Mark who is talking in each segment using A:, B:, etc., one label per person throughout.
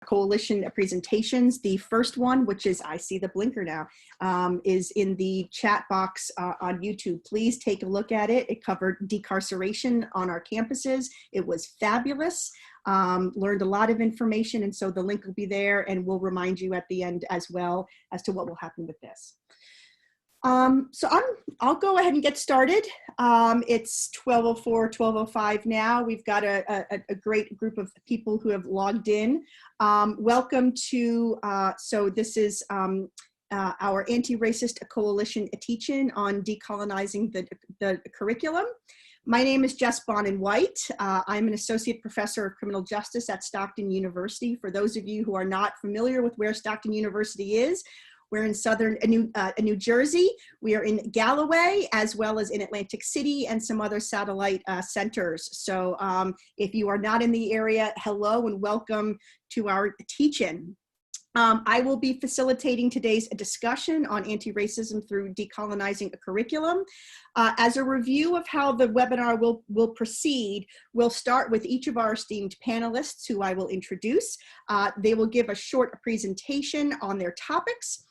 A: coalition presentations. The first one, which is, I see the blinker now, is in the chat box on YouTube. Please take a look at it. It covered decarceration on our campuses. It was fabulous. Learned a lot of information, and so the link will be there, and we'll remind you at the end as well as to what will happen with this. I'll go ahead and get started. It's 12:04, 12:05 now. We've got a great group of people who have logged in. Welcome to, so this is our Anti-Racist Coalition teach-in on decolonizing the curriculum. My name is Jess Bonin-White. I'm an associate professor of criminal justice at Stockton University. For those of you who are not familiar with where Stockton University is, we're in southern New Jersey. We are in Galloway, as well as in Atlantic City and some other satellite centers. So if you are not in the area, hello and welcome to our teach-in. I will be facilitating today's discussion on anti-racism through decolonizing a curriculum. As a review of how the webinar will proceed, we'll start with each of our esteemed panelists, who I will introduce. They will give a short presentation on their topics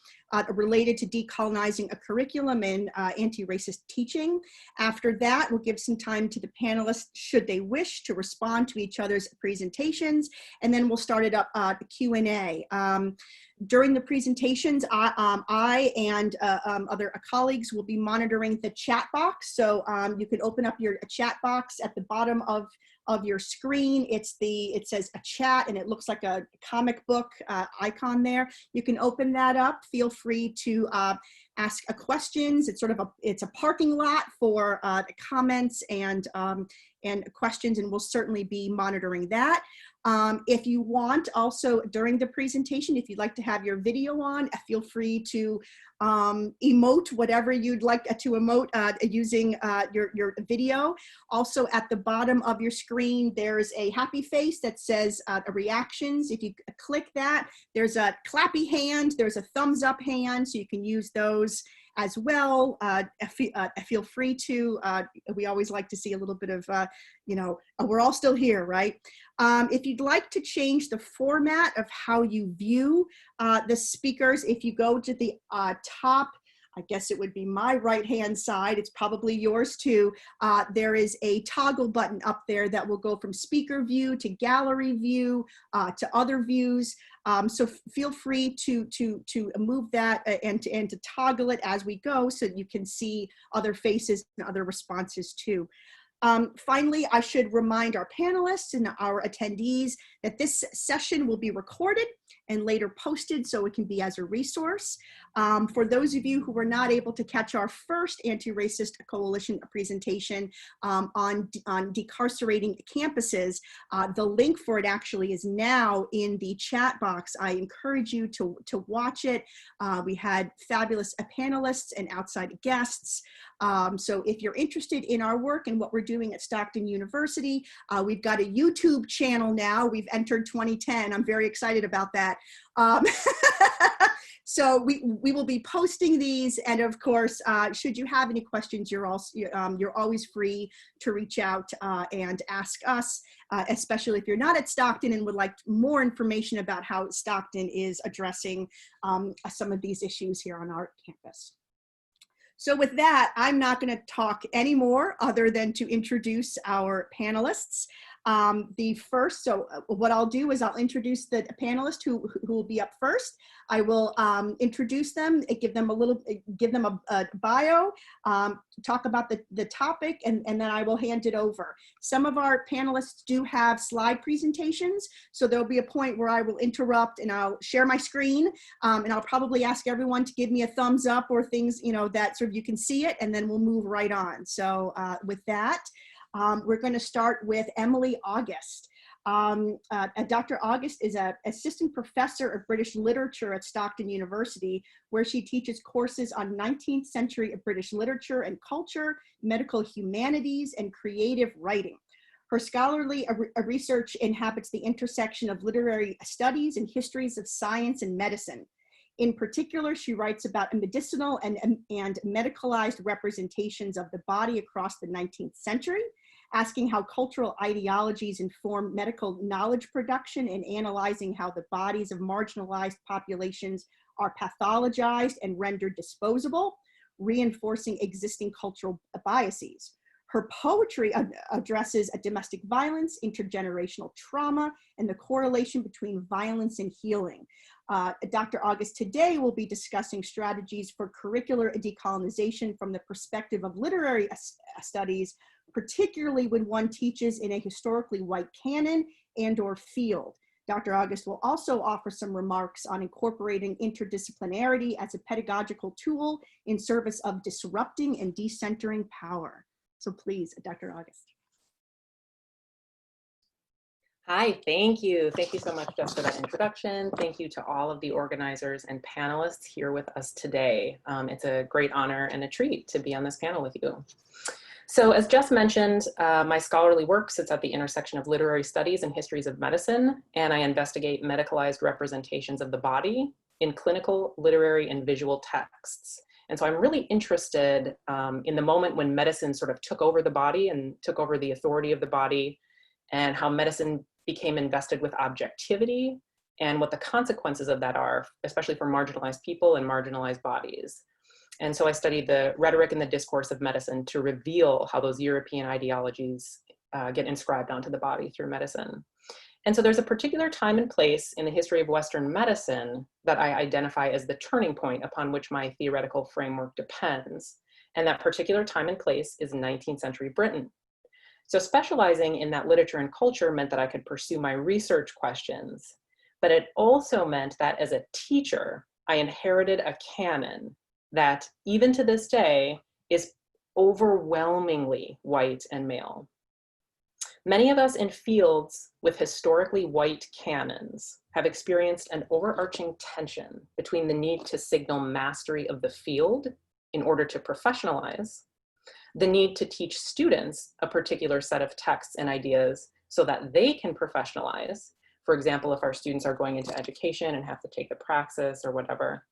A: related to decolonizing a curriculum and anti-racist teaching. After that, we'll give some time to the panelists, should they wish, to respond to each other's presentations, and then we'll start it up the Q&A. During the presentations, I and other colleagues will be monitoring the chat box. So you can open up your chat box at the bottom of your screen. It says a chat, and it looks like a comic book icon there. You can open that up. Feel free to ask questions. It's sort of it's a parking lot for comments and questions, and we'll certainly be monitoring that. If you want, also during the presentation, if you'd like to have your video on, feel free to emote whatever you'd like to emote using your video. Also at the bottom of your screen, there's a happy face that says reactions. If you click that, there's a clappy hand, there's a thumbs up hand, so you can use those as well. Feel free to, we always like to see a little bit of, you know, we're all still here, right? If you'd like to change the format of how you view the speakers, if you go to the top, I guess it would be my right-hand side, it's probably yours too, there is a toggle button up there that will go from speaker view to gallery view to other views. So feel free to move that and to toggle it as we go, so you can see other faces and other responses too. Finally, I should remind our panelists and our attendees that this session will be recorded and later posted, so it can be as a resource. For those of you who were not able to catch our first Anti-Racist Coalition presentation on decarcerating campuses, the link for it actually is now in the chat box. I encourage you to watch it. We had fabulous panelists and outside guests. So if you're interested in our work and what we're doing at Stockton University, we've got a YouTube channel now. We've entered 2010. I'm very excited about that. So we will be posting these, and of course, should you have any questions, you're always free to reach out and ask us, especially if you're not at Stockton and would like more information about how Stockton is addressing some of these issues here on our campus. So with that, I'm not going to talk anymore other than to introduce our panelists. What I'll do is I'll introduce the panelists who will be up first. I will introduce them, give them a bio, talk about the topic, and then I will hand it over. Some of our panelists do have slide presentations, so there'll be a point where I will interrupt and I'll share my screen, and I'll probably ask everyone to give me a thumbs up or things, you know, that sort of you can see it, and then we'll move right on. So with that, we're going to start with Emily August. Dr. August is an assistant professor of British literature at Stockton University, where she teaches courses on 19th century British literature and culture, medical humanities, and creative writing. Her scholarly research inhabits the intersection of literary studies and histories of science and medicine. In particular, she writes about medicinal and medicalized representations of the body across the 19th century, asking how cultural ideologies inform medical knowledge production and analyzing how the bodies of marginalized populations are pathologized and rendered disposable, reinforcing existing cultural biases. Her poetry addresses domestic violence, intergenerational trauma, and the correlation between violence and healing. Dr. August today will be discussing strategies for curricular decolonization from the perspective of literary studies, particularly when one teaches in a historically white canon and/or field. Dr. August will also offer some remarks on incorporating interdisciplinarity as a pedagogical tool in service of disrupting and decentering power. So please, Dr. August.
B: Hi, thank you. Thank you so much, Jess, for that introduction. Thank you to all of the organizers and panelists here with us today. It's a great honor and a treat to be on this panel with you. So as Jess mentioned, my scholarly work sits at the intersection of literary studies and histories of medicine, and I investigate medicalized representations of the body in clinical, literary, and visual texts. And so I'm really interested in the moment when medicine sort of took over the body and took over the authority of the body, and how medicine became invested with objectivity and what the consequences of that are, especially for marginalized people and marginalized bodies. And so I studied the rhetoric and the discourse of medicine to reveal how those European ideologies get inscribed onto the body through medicine. And so there's a particular time and place in the history of Western medicine that I identify as the turning point upon which my theoretical framework depends. And that particular time and place is 19th century Britain. So specializing in that literature and culture meant that I could pursue my research questions, but it also meant that as a teacher, I inherited a canon that even to this day is overwhelmingly white and male. Many of us in fields with historically white canons have experienced an overarching tension between the need to signal mastery of the field in order to professionalize, the need to teach students a particular set of texts and ideas so that they can professionalize. For example, if our students are going into education and have to take the praxis or whatever.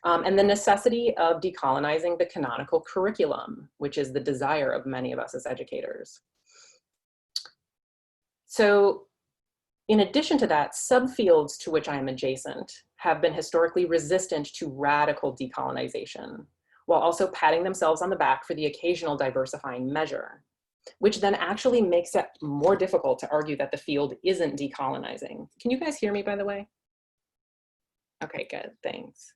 B: And the necessity of decolonizing the canonical curriculum, which is the desire of many of us as educators. So in addition to that, subfields to which I am adjacent have been historically resistant to radical decolonization, while also patting themselves on the back for the occasional diversifying measure, which then actually makes it more difficult to argue that the field isn't decolonizing. Can you guys hear me, by the way? Okay, good, thanks.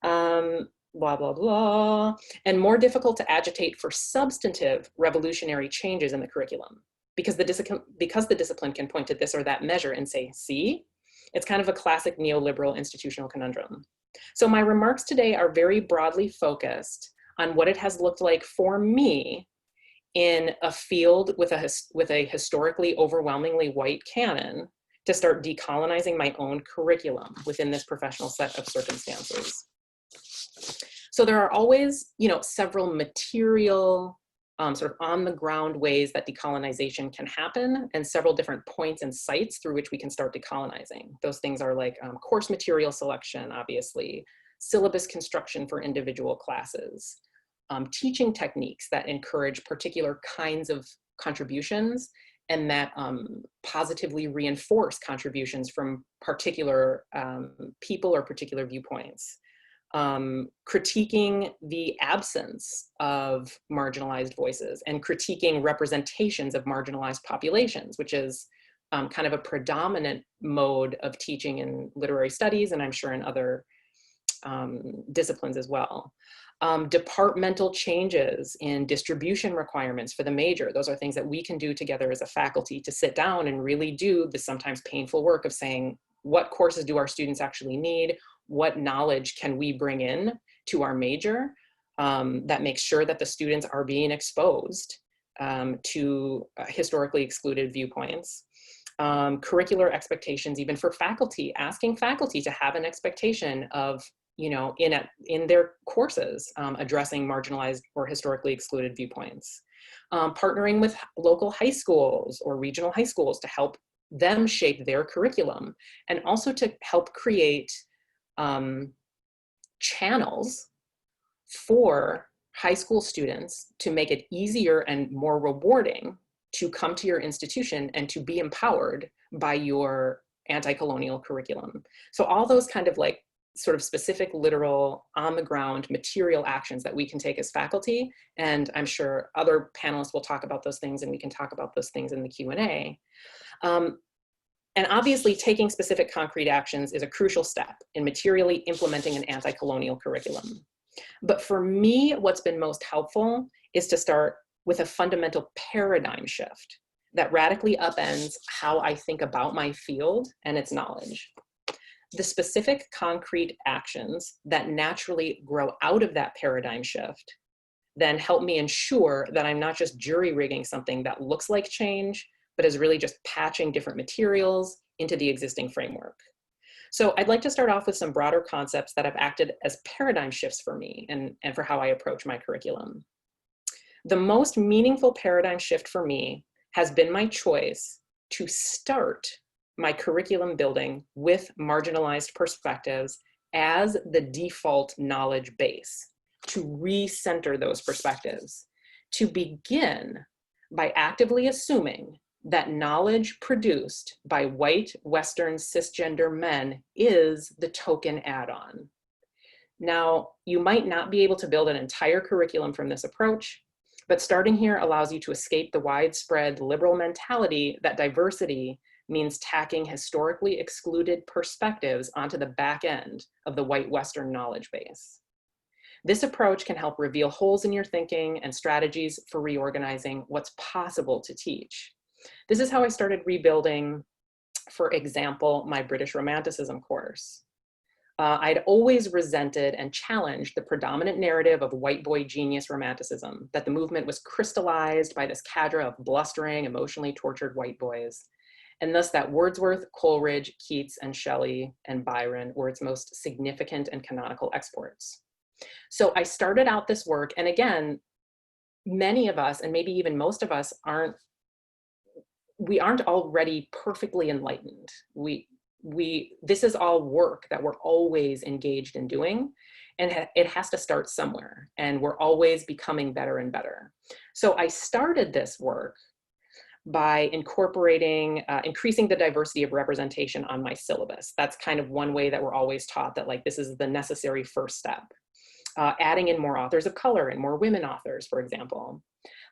B: Blah, blah, blah. And more difficult to agitate for substantive revolutionary changes in the curriculum. Because the discipline can point to this or that measure and say, see, it's kind of a classic neoliberal institutional conundrum. So my remarks today are very broadly focused on what it has looked like for me in a field with a historically overwhelmingly white canon to start decolonizing my own curriculum within this professional set of circumstances. So there are always, several material, sort of on the ground ways that decolonization can happen, and several different points and sites through which we can start decolonizing. Those things are like course material selection, obviously, syllabus construction for individual classes, teaching techniques that encourage particular kinds of contributions and that positively reinforce contributions from particular people or particular viewpoints. Critiquing the absence of marginalized voices and critiquing representations of marginalized populations, which is kind of a predominant mode of teaching in literary studies, and I'm sure in other disciplines as well. Departmental changes in distribution requirements for the major. Those are things that we can do together as a faculty to sit down and really do the sometimes painful work of saying, what courses do our students actually need? What knowledge can we bring in to our major that makes sure that the students are being exposed to historically excluded viewpoints. Curricular expectations, even for faculty, asking faculty to have an expectation of, in their courses, addressing marginalized or historically excluded viewpoints. Partnering with local high schools or regional high schools to help them shape their curriculum, and also to help create channels for high school students to make it easier and more rewarding to come to your institution and to be empowered by your anti-colonial curriculum. So all those kind of like sort of specific, literal, on the ground material actions that we can take as faculty. And I'm sure other panelists will talk about those things, and we can talk about those things in the Q&A. And obviously taking specific concrete actions is a crucial step in materially implementing an anti-colonial curriculum. But for me, what's been most helpful is to start with a fundamental paradigm shift that radically upends how I think about my field and its knowledge. The specific concrete actions that naturally grow out of that paradigm shift then help me ensure that I'm not just jury-rigging something that looks like change, but is really just patching different materials into the existing framework. So I'd like to start off with some broader concepts that have acted as paradigm shifts for me and for how I approach my curriculum. The most meaningful paradigm shift for me has been my choice to start my curriculum building with marginalized perspectives as the default knowledge base, to recenter those perspectives, to begin by actively assuming that knowledge produced by white, Western, cisgender men is the token add-on. Now, you might not be able to build an entire curriculum from this approach, but starting here allows you to escape the widespread liberal mentality that diversity means tacking historically excluded perspectives onto the back end of the white Western knowledge base. This approach can help reveal holes in your thinking and strategies for reorganizing what's possible to teach. This is how I started rebuilding, for example, my British Romanticism course. I'd always resented and challenged the predominant narrative of white boy genius romanticism, that the movement was crystallized by this cadre of blustering, emotionally tortured white boys, and thus that Wordsworth, Coleridge, Keats, and Shelley, and Byron were its most significant and canonical exports. So I started out this work, and again, many of us, and maybe even most of us, aren't already perfectly enlightened. This is all work that we're always engaged in doing, and it has to start somewhere, and we're always becoming better and better. So I started this work by incorporating, increasing the diversity of representation on my syllabus. That's kind of one way that we're always taught that like this is the necessary first step. Adding in more authors of color and more women authors, for example.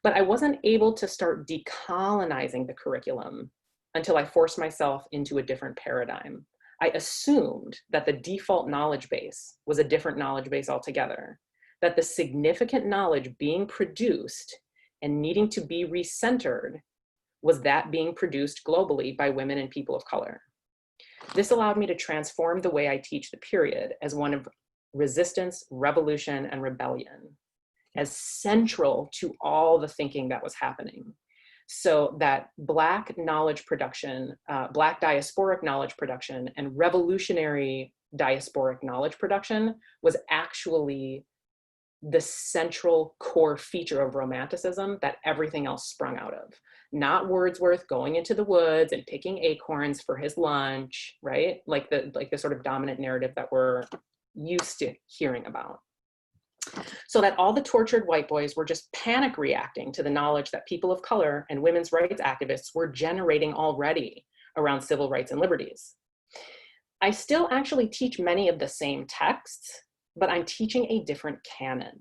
B: But I wasn't able to start decolonizing the curriculum until I forced myself into a different paradigm. I assumed that the default knowledge base was a different knowledge base altogether, that the significant knowledge being produced and needing to be recentered was that being produced globally by women and people of color. This allowed me to transform the way I teach the period as one of resistance, revolution, and rebellion, as central to all the thinking that was happening. So that Black knowledge production, Black diasporic knowledge production, and revolutionary diasporic knowledge production was actually the central core feature of Romanticism that everything else sprung out of. Not Wordsworth going into the woods and picking acorns for his lunch, right? Like the sort of dominant narrative that we're used to hearing about. So that all the tortured white boys were just panic reacting to the knowledge that people of color and women's rights activists were generating already around civil rights and liberties. I still actually teach many of the same texts, but I'm teaching a different canon.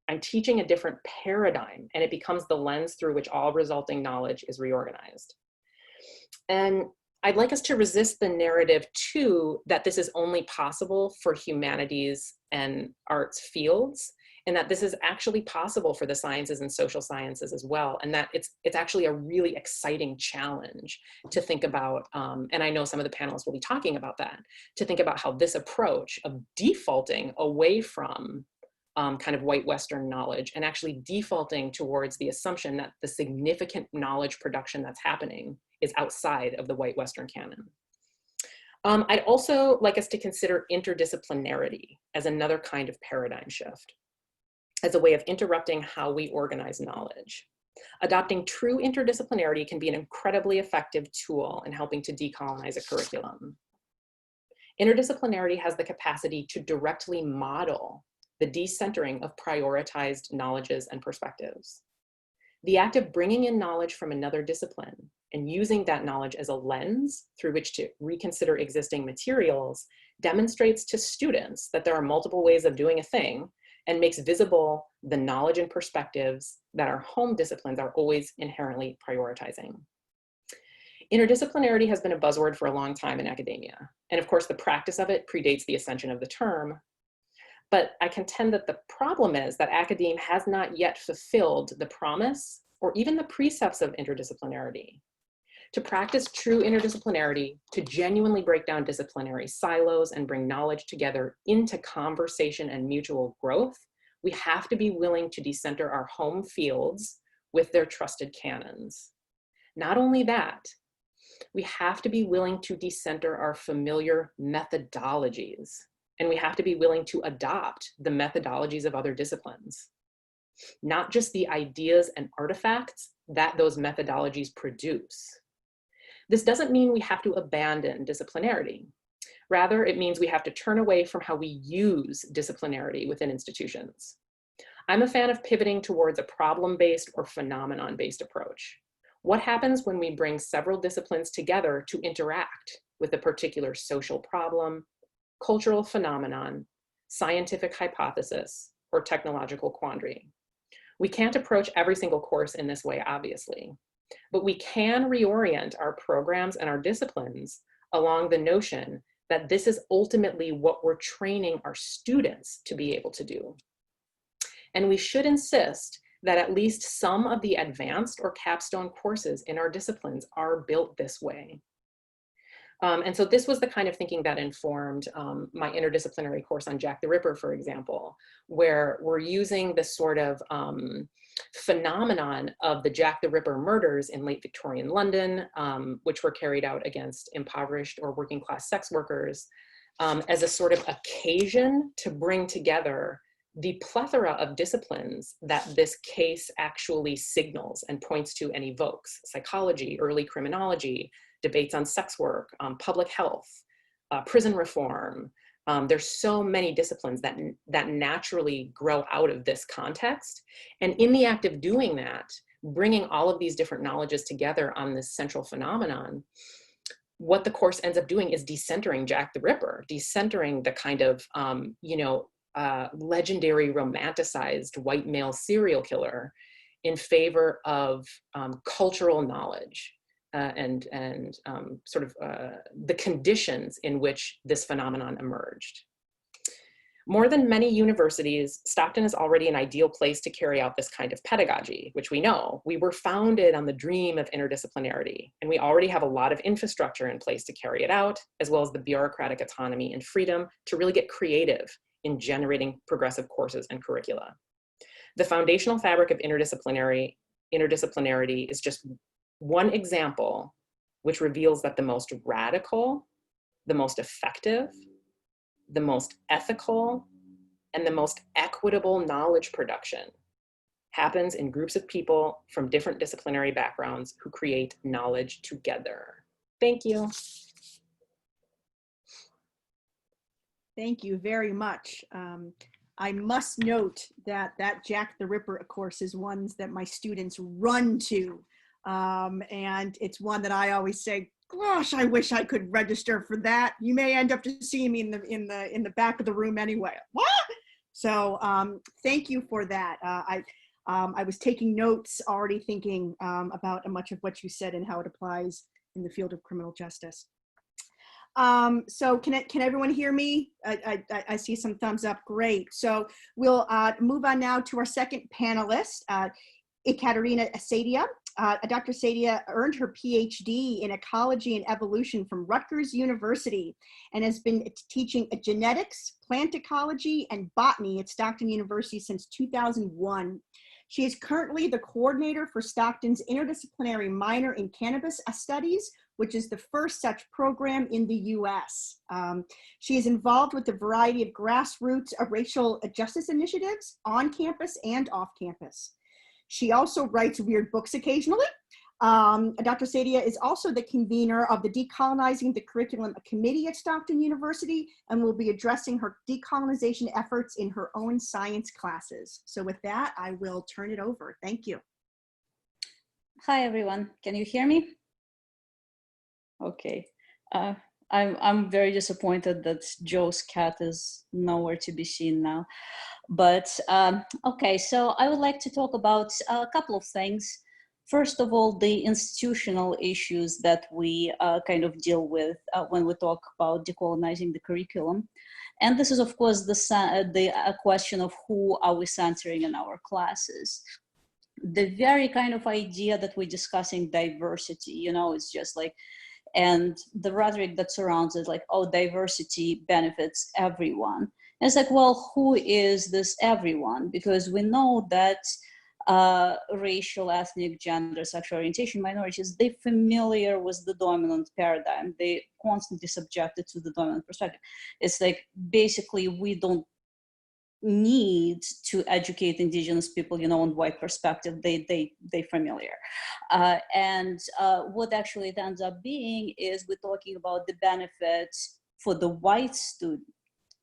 B: I'm teaching a different paradigm, and it becomes the lens through which all resulting knowledge is reorganized. And I'd like us to resist the narrative too that this is only possible for humanities and arts fields, and that this is actually possible for the sciences and social sciences as well, and that it's actually a really exciting challenge to think about, and I know some of the panelists will be talking about that, to think about how this approach of defaulting away from kind of white Western knowledge and actually defaulting towards the assumption that the significant knowledge production that's happening is outside of the white Western canon. I'd also like us to consider interdisciplinarity as another kind of paradigm shift, as a way of interrupting how we organize knowledge. Adopting true interdisciplinarity can be an incredibly effective tool in helping to decolonize a curriculum. Interdisciplinarity has the capacity to directly model the decentering of prioritized knowledges and perspectives. The act of bringing in knowledge from another discipline and using that knowledge as a lens through which to reconsider existing materials demonstrates to students that there are multiple ways of doing a thing and makes visible the knowledge and perspectives that our home disciplines are always inherently prioritizing. Interdisciplinarity has been a buzzword for a long time in academia. And of course, the practice of it predates the ascension of the term. But I contend that the problem is that academe has not yet fulfilled the promise or even the precepts of interdisciplinarity. To practice true interdisciplinarity, to genuinely break down disciplinary silos and bring knowledge together into conversation and mutual growth, we have to be willing to decenter our home fields with their trusted canons. Not only that, we have to be willing to decenter our familiar methodologies, and we have to be willing to adopt the methodologies of other disciplines, not just the ideas and artifacts that those methodologies produce. This doesn't mean we have to abandon disciplinarity. Rather, it means we have to turn away from how we use disciplinarity within institutions. I'm a fan of pivoting towards a problem-based or phenomenon-based approach. What happens when we bring several disciplines together to interact with a particular social problem, cultural phenomenon, scientific hypothesis, or technological quandary? We can't approach every single course in this way, obviously, but we can reorient our programs and our disciplines along the notion that this is ultimately what we're training our students to be able to do. And we should insist that at least some of the advanced or capstone courses in our disciplines are built this way. And so this was the kind of thinking that informed my interdisciplinary course on Jack the Ripper, for example, where we're using this sort of phenomenon of the Jack the Ripper murders in late Victorian London, which were carried out against impoverished or working class sex workers, as a sort of occasion to bring together the plethora of disciplines that this case actually signals and points to and evokes: psychology, early criminology, debates on sex work, public health, prison reform. There's so many disciplines that naturally grow out of this context. And in the act of doing that, bringing all of these different knowledges together on this central phenomenon, what the course ends up doing is decentering Jack the Ripper, decentering the kind of, legendary romanticized white male serial killer in favor of cultural knowledge. And the conditions in which this phenomenon emerged. More than many universities, Stockton is already an ideal place to carry out this kind of pedagogy, which we know. We were founded on the dream of interdisciplinarity, and we already have a lot of infrastructure in place to carry it out, as well as the bureaucratic autonomy and freedom to really get creative in generating progressive courses and curricula. The foundational fabric of interdisciplinarity is just one example which reveals that the most radical, the most effective, the most ethical, and the most equitable knowledge production happens in groups of people from different disciplinary backgrounds who create knowledge together. Thank you.
A: Thank you very much. I must note that Jack the Ripper, of course, is one that my students run to. And it's one that I always say, gosh, I wish I could register for that. You may end up just seeing me in the back of the room anyway. What? So thank you for that. I was taking notes, already thinking about much of what you said and how it applies in the field of criminal justice. So can everyone hear me? I see some thumbs up. Great. So we'll move on now to our second panelist, Ekaterina Sadia. Dr. Sedia earned her PhD in Ecology and Evolution from Rutgers University and has been teaching genetics, plant ecology, and botany at Stockton University since 2001. She is currently the coordinator for Stockton's interdisciplinary minor in Cannabis Studies, which is the first such program in the US. She is involved with a variety of grassroots racial justice initiatives on campus and off campus. She also writes weird books occasionally, Dr. Sadia is also the convener of the De-Colonizing the Curriculum committee at Stockton University, and will be addressing her decolonization efforts in her own science classes. So with that, I will turn it over. Thank you.
C: Hi, everyone. Can you hear me? Okay. I'm very disappointed that Joe's cat is nowhere to be seen now. But okay, so I would like to talk about a couple of things. First of all, the institutional issues that we kind of deal with when we talk about decolonizing the curriculum. And this is, of course, the question of who are we centering in our classes. The very kind of idea that we're discussing diversity, you know, it's just like, and the rhetoric that surrounds it, like, oh, diversity benefits everyone. And it's like, well, who is this everyone? Because we know that racial, ethnic, gender, sexual orientation minorities, they're familiar with the dominant paradigm. They constantly subjected to the dominant perspective. It's like, basically, we don't need to educate indigenous people, you know, on white perspective. They familiar. And what actually it ends up being is we're talking about the benefits for the white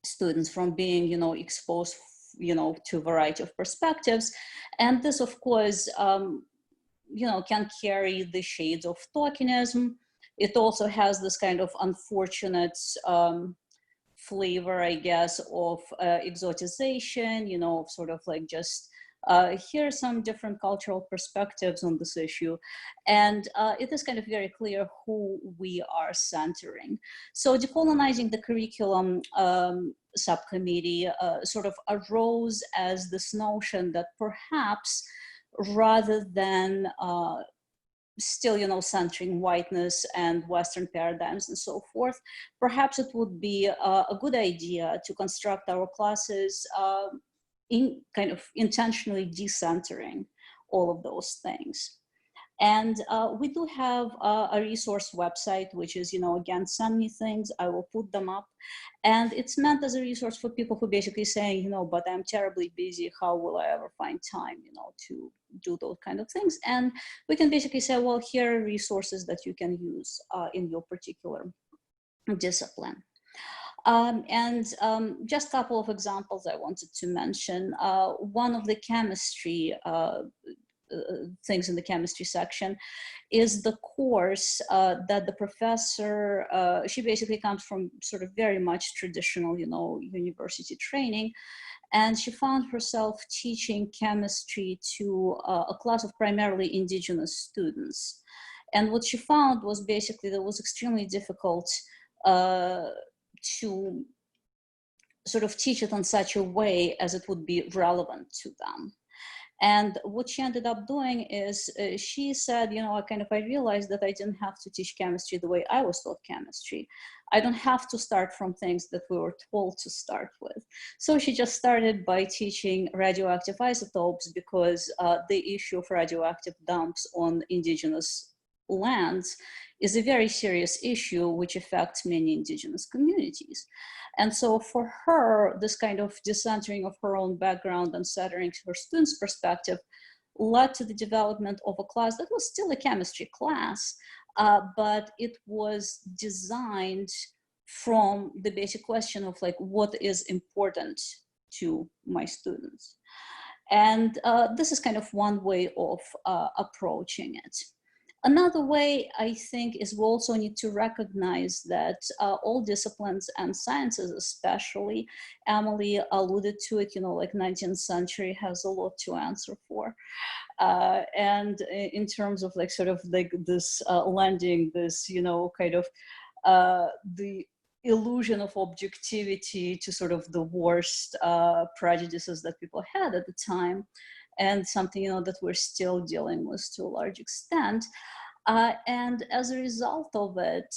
C: students from being, you know, exposed, you know, to a variety of perspectives. And this, of course, you know, can carry the shades of tokenism. It also has this kind of unfortunate flavor, I guess, of exotization, you know, sort of like just here are some different cultural perspectives on this issue. And it is kind of very clear who we are centering. So decolonizing the curriculum subcommittee sort of arose as this notion that perhaps rather than still, you know, centering whiteness and Western paradigms and so forth, perhaps it would be a good idea to construct our classes in kind of intentionally decentering all of those things. And we do have a resource website, which is, you know, again, send me things, I will put them up. And it's meant as a resource for people who basically saying, you know, but I'm terribly busy, how will I ever find time, you know, to do those kind of things? And we can basically say, well, here are resources that you can use in your particular discipline. Just a couple of examples I wanted to mention. One of the chemistry things in the chemistry section is the course that the professor, she basically comes from sort of very much traditional, you know, university training. And she found herself teaching chemistry to a class of primarily indigenous students. And what she found was basically that it was extremely difficult to sort of teach it in such a way as it would be relevant to them. And what she ended up doing is she said, you know, I realized that I didn't have to teach chemistry the way I was taught chemistry. I don't have to start from things that we were told to start with. So she just started by teaching radioactive isotopes because the issue of radioactive dumps on indigenous lands is a very serious issue which affects many indigenous communities. And so for her, this kind of decentering of her own background and centering her students' perspective led to the development of a class that was still a chemistry class, but it was designed from the basic question of like, what is important to my students? And this is kind of one way of approaching it. Another way, I think, is we also need to recognize that all disciplines and sciences especially, Emily alluded to it, you know, like 19th century has a lot to answer for. And in terms of like sort of like this lending this, you know, kind of the illusion of objectivity to sort of the worst prejudices that people had at the time, and something, you know, that we're still dealing with to a large extent. And as a result of it,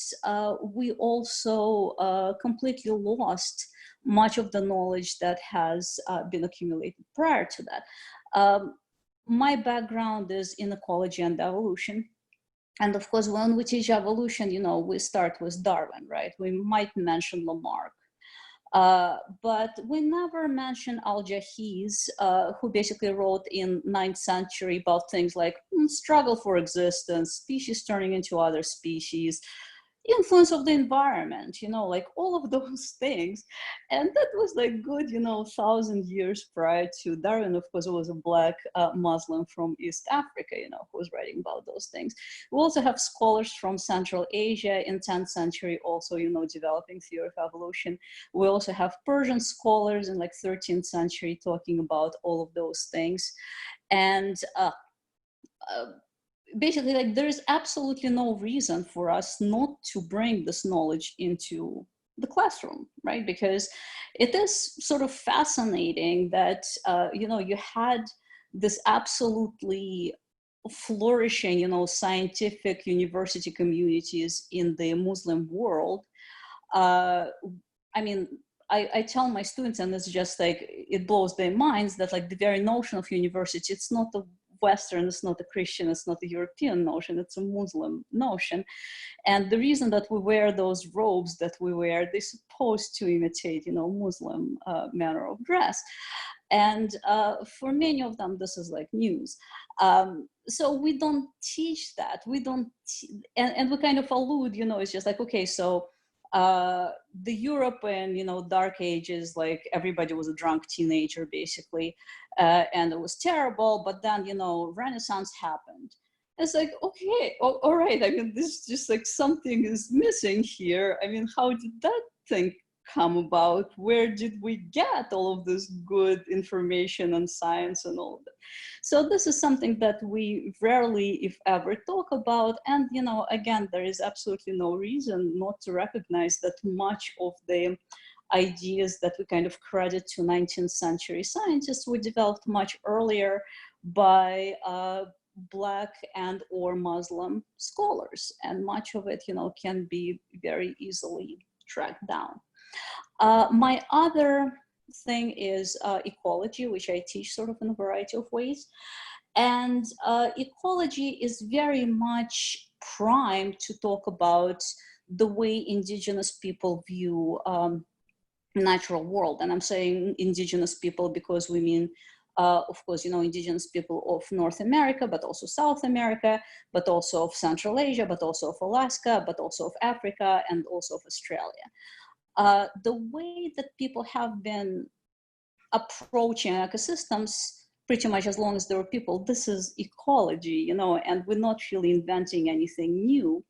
C: we also completely lost much of the knowledge that has been accumulated prior to that. My background is in ecology and evolution. And of course, when we teach evolution, you know, we start with Darwin, right? We might mention Lamarck. But we never mention Al-Jahiz, who basically wrote in 9th century about things like struggle for existence, species turning into other species, influence of the environment, like all of those things. And that was like good, 1,000 years prior to Darwin. Of course, it was a Black Muslim from East Africa, who was writing about those things. We also have scholars from Central Asia in 10th century also, developing theory of evolution. We also have Persian scholars in like 13th century talking about all of those things. And basically, like, there is absolutely no reason for us not to bring this knowledge into the classroom, right? Because it is sort of fascinating that, you had this absolutely flourishing, scientific university communities in the Muslim world. I mean, I tell my students, and it's just like, it blows their minds that like the very notion of university, it's not a Western, it's not a Christian, it's not a European notion, it's a Muslim notion. And the reason that we wear those robes that we wear, they're supposed to imitate, Muslim manner of dress. And for many of them, this is like news. So we don't teach that. We don't, and we kind of allude, it's just like, okay, so the Europe and, dark ages, like everybody was a drunk teenager basically, and it was terrible, but then, Renaissance happened. It's like, okay, all right, I mean, this is just like something is missing here. I mean, how did that thing come about? Where did we get all of this good information and science and all of that? So this is something that we rarely, if ever, talk about. And, again, there is absolutely no reason not to recognize that much of the ideas that we kind of credit to 19th century scientists were developed much earlier by Black and or Muslim scholars. And much of it, can be very easily tracked down. My other thing is ecology, which I teach sort of in a variety of ways. And ecology is very much primed to talk about the way indigenous people view natural world. And I'm saying indigenous people because we mean, of course, indigenous people of North America, but also South America, but also of Central Asia, but also of Alaska, but also of Africa, and also of Australia. The way that people have been approaching ecosystems pretty much as long as there were people, this is ecology, and we're not really inventing anything new.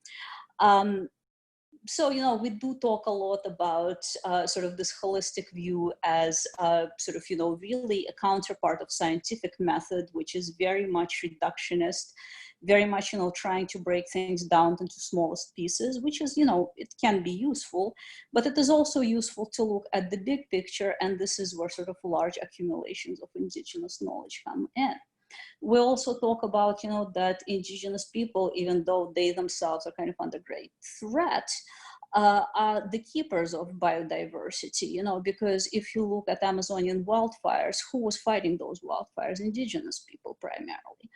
C: So, we do talk a lot about sort of this holistic view as sort of, really a counterpart of scientific method, which is very much reductionist, very much, trying to break things down into smallest pieces, which is, it can be useful, but it is also useful to look at the big picture. And this is where sort of large accumulations of indigenous knowledge come in. We also talk about, that indigenous people, even though they themselves are kind of under great threat, are the keepers of biodiversity, because if you look at Amazonian wildfires, who was fighting those wildfires? Indigenous people primarily.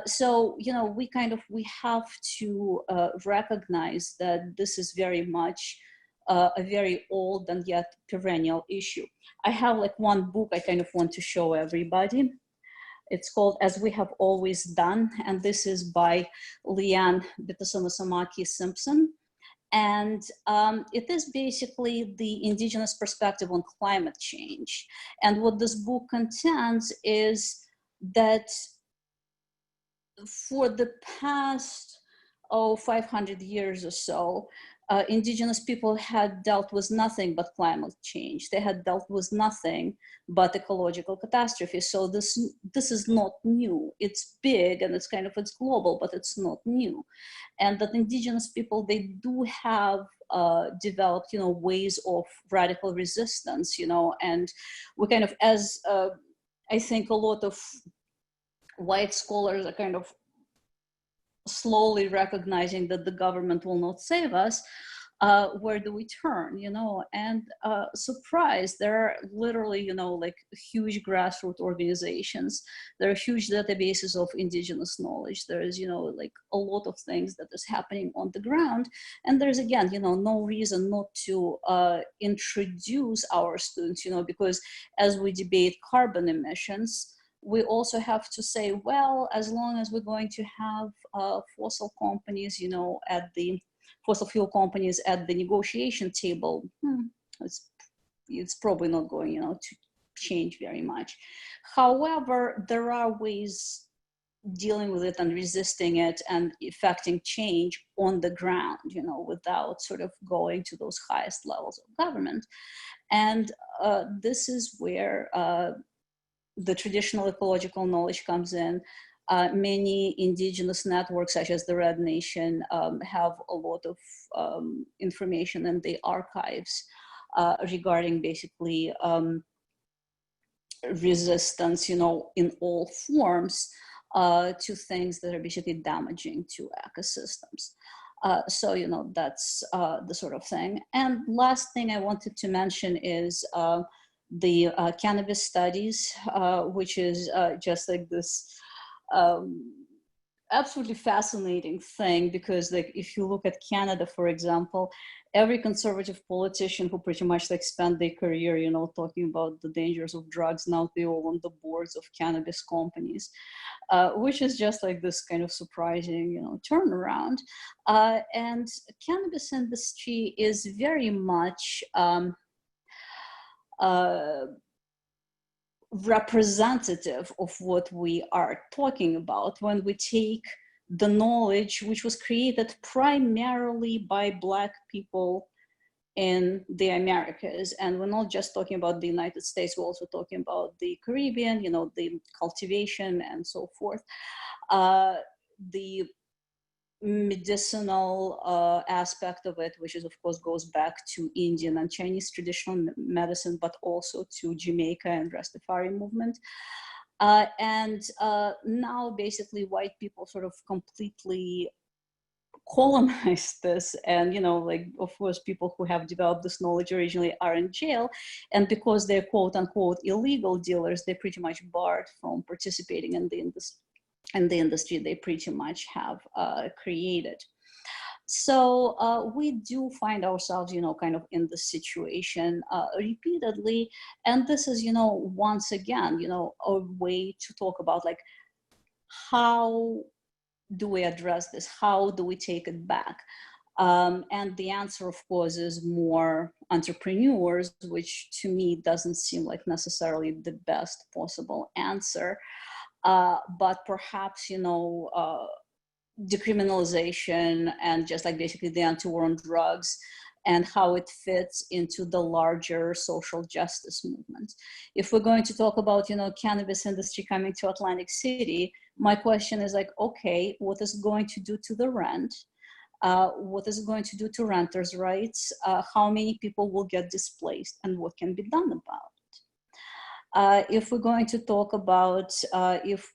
C: So, we have to recognize that this is very much a very old and yet perennial issue. I have like one book I kind of want to show everybody. It's called As We Have Always Done, and this is by Leanne Bitasomasamaki-Simpson. And it is basically the indigenous perspective on climate change. And what this book contains is that for the past 500 years or so, indigenous people had dealt with nothing but climate change. They had dealt with nothing but ecological catastrophe. So this is not new. It's big and it's global, but it's not new. And that indigenous people, they do have developed, ways of radical resistance, and we kind of, as I think a lot of white scholars are kind of slowly recognizing that the government will not save us, where do we turn, and surprise, there are literally, like huge grassroots organizations. There are huge databases of indigenous knowledge. There is, like a lot of things that is happening on the ground. And there's, again, no reason not to introduce our students, because as we debate carbon emissions, we also have to say, well, as long as we're going to have fossil companies, fossil fuel companies at the negotiation table, it's probably not going, to change very much. However, there are ways dealing with it and resisting it and effecting change on the ground, without sort of going to those highest levels of government. And this is where the traditional ecological knowledge comes in. Many indigenous networks, such as the Red Nation, have a lot of information in the archives regarding basically resistance, in all forms to things that are basically damaging to ecosystems. So, that's the sort of thing. And last thing I wanted to mention is the Cannabis Studies, which is just like this absolutely fascinating thing, because like if you look at Canada, for example, every conservative politician who pretty much like spent their career, talking about the dangers of drugs, now they all on the boards of cannabis companies, which is just like this kind of surprising, turnaround. And cannabis industry is very much representative of what we are talking about when we take the knowledge which was created primarily by Black people in the Americas. And we're not just talking about the United States, we're also talking about the Caribbean, the cultivation and so forth. The medicinal aspect of it, which is of course goes back to Indian and Chinese traditional medicine, but also to Jamaica and Rastafari movement. And now basically white people sort of completely colonize this, and like of course people who have developed this knowledge originally are in jail, and because they're quote unquote illegal dealers, they're pretty much barred from participating in the industry they pretty much have created. So we do find ourselves, kind of in this situation repeatedly. And this is, once again, a way to talk about like, how do we address this? How do we take it back? And the answer, of course, is more entrepreneurs, which to me doesn't seem like necessarily the best possible answer. But perhaps, decriminalization and just like basically the anti-war on drugs and how it fits into the larger social justice movement. If we're going to talk about, cannabis industry coming to Atlantic City, my question is like, okay, what is it going to do to the rent? What is it going to do to renters' rights? How many people will get displaced, and what can be done about it? If we're going to talk about, if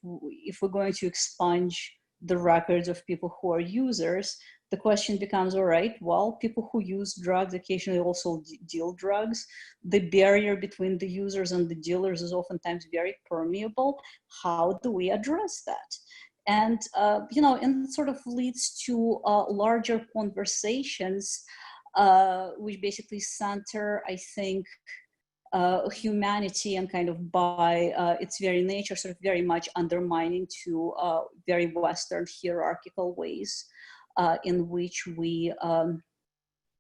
C: we're going to expunge the records of people who are users, the question becomes, all right, well, people who use drugs occasionally also deal drugs. The barrier between the users and the dealers is oftentimes very permeable. How do we address that? And, and it sort of leads to larger conversations, which basically center, I think, humanity and kind of by its very nature, sort of very much undermining to very Western hierarchical ways in which we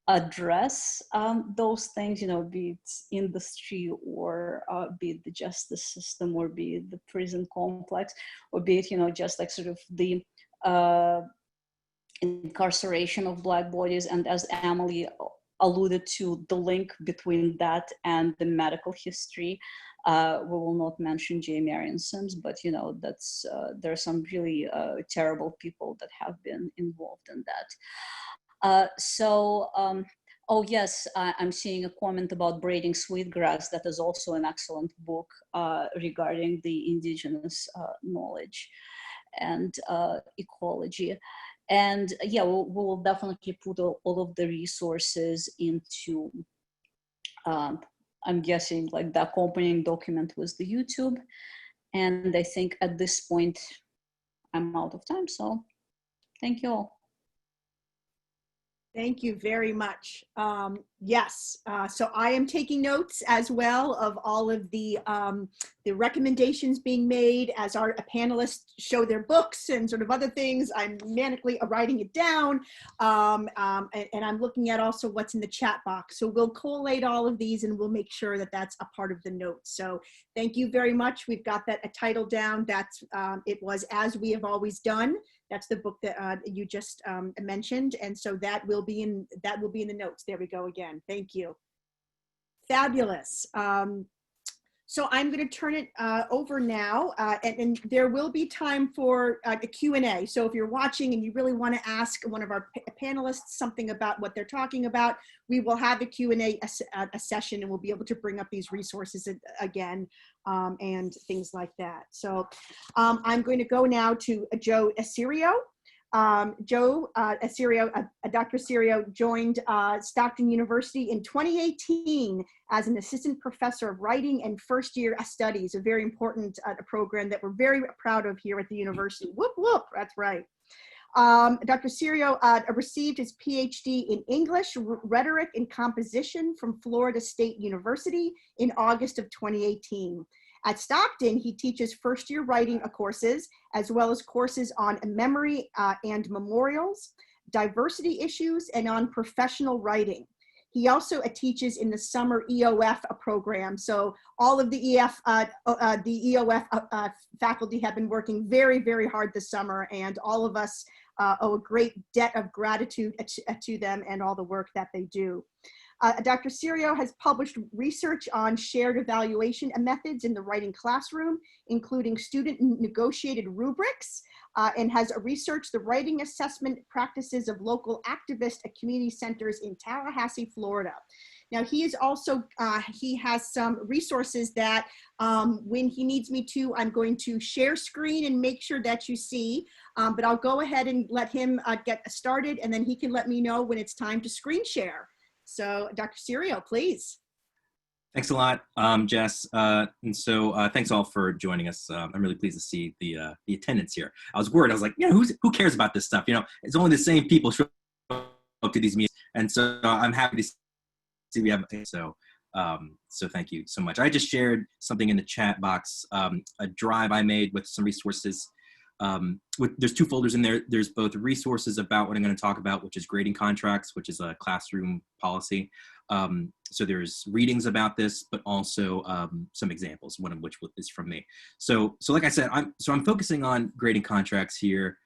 C: address those things, be it industry or be it the justice system or be it the prison complex or be it, just like sort of the incarceration of Black bodies. And as Emily alluded to, the link between that and the medical history. We will not mention J. Marion Sims, but that's there are some really terrible people that have been involved in that. Oh yes, I'm seeing a comment about Braiding Sweetgrass. That is also an excellent book regarding the indigenous knowledge and ecology. And yeah, we'll definitely put all of the resources into, I'm guessing, like the accompanying document with the YouTube. And I think at this point, I'm out of time. So thank you all.
A: Thank you very much. Yes, so I am taking notes as well of all of the recommendations being made as our panelists show their books and sort of other things. I'm manically writing it down, and I'm looking at also what's in the chat box. So we'll collate all of these and we'll make sure that that's a part of the notes. So thank you very much. We've got that a title down. That's it was As We Have Always Done. That's the book that you just mentioned, and so that will be in the notes. There we go again. Thank you. Fabulous. So I'm going to turn it over now, and there will be time for a Q&A. So if you're watching and you really want to ask one of our panelists something about what they're talking about, we will have a Q&A session, and we'll be able to bring up these resources again and things like that. So I'm going to go now to Joe Cirio. Dr. Cirio joined Stockton University in 2018 as an assistant professor of writing and first-year studies, a very important program that we're very proud of here at the university. Whoop, whoop, that's right. Dr. Cirio received his PhD in English, Rhetoric, and Composition from Florida State University in August of 2018. At Stockton, he teaches first-year writing courses, as well as courses on memory and memorials, diversity issues, and on professional writing. He also teaches in the summer EOF program. So all of the EOF faculty have been working very, very hard this summer, and all of us owe a great debt of gratitude to them and all the work that they do. Dr. Cirio has published research on shared evaluation methods in the writing classroom, including student negotiated rubrics, and has researched the writing assessment practices of local activist community centers in Tallahassee, Florida. Now he is also, he has some resources that when he needs me to, I'm going to share screen and make sure that you see, but I'll go ahead and let him get started, and then he can let me know when it's time to screen share. So Dr. Cirio, please.
D: Thanks a lot, Jess. And so thanks all for joining us. I'm really pleased to see the attendance here. I was worried. I was like, yeah, who cares about this stuff? You know, it's only the same people show up to these meetings. And so I'm happy to see we have, so thank you so much. I just shared something in the chat box, a drive I made with some resources. There's two folders in there. There's both resources about what I'm going to talk about, which is grading contracts, which is a classroom policy. So there's readings about this, but also some examples, one of which is from me. So like I said, I'm focusing on grading contracts here,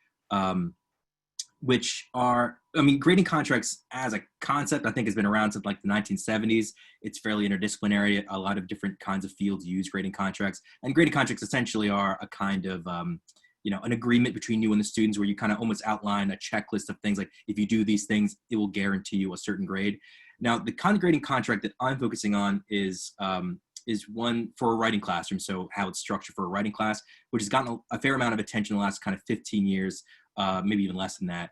D: which are, I mean, grading contracts as a concept, I think has been around since like the 1970s. It's fairly interdisciplinary. A lot of different kinds of fields use grading contracts, and grading contracts essentially are a kind of you know, an agreement between you and the students where you kind of almost outline a checklist of things like, if you do these things, it will guarantee you a certain grade. Now, the kind of grading contract that I'm focusing on is one for a writing classroom. So how it's structured for a writing class, which has gotten a fair amount of attention in the last kind of 15 years, maybe even less than that.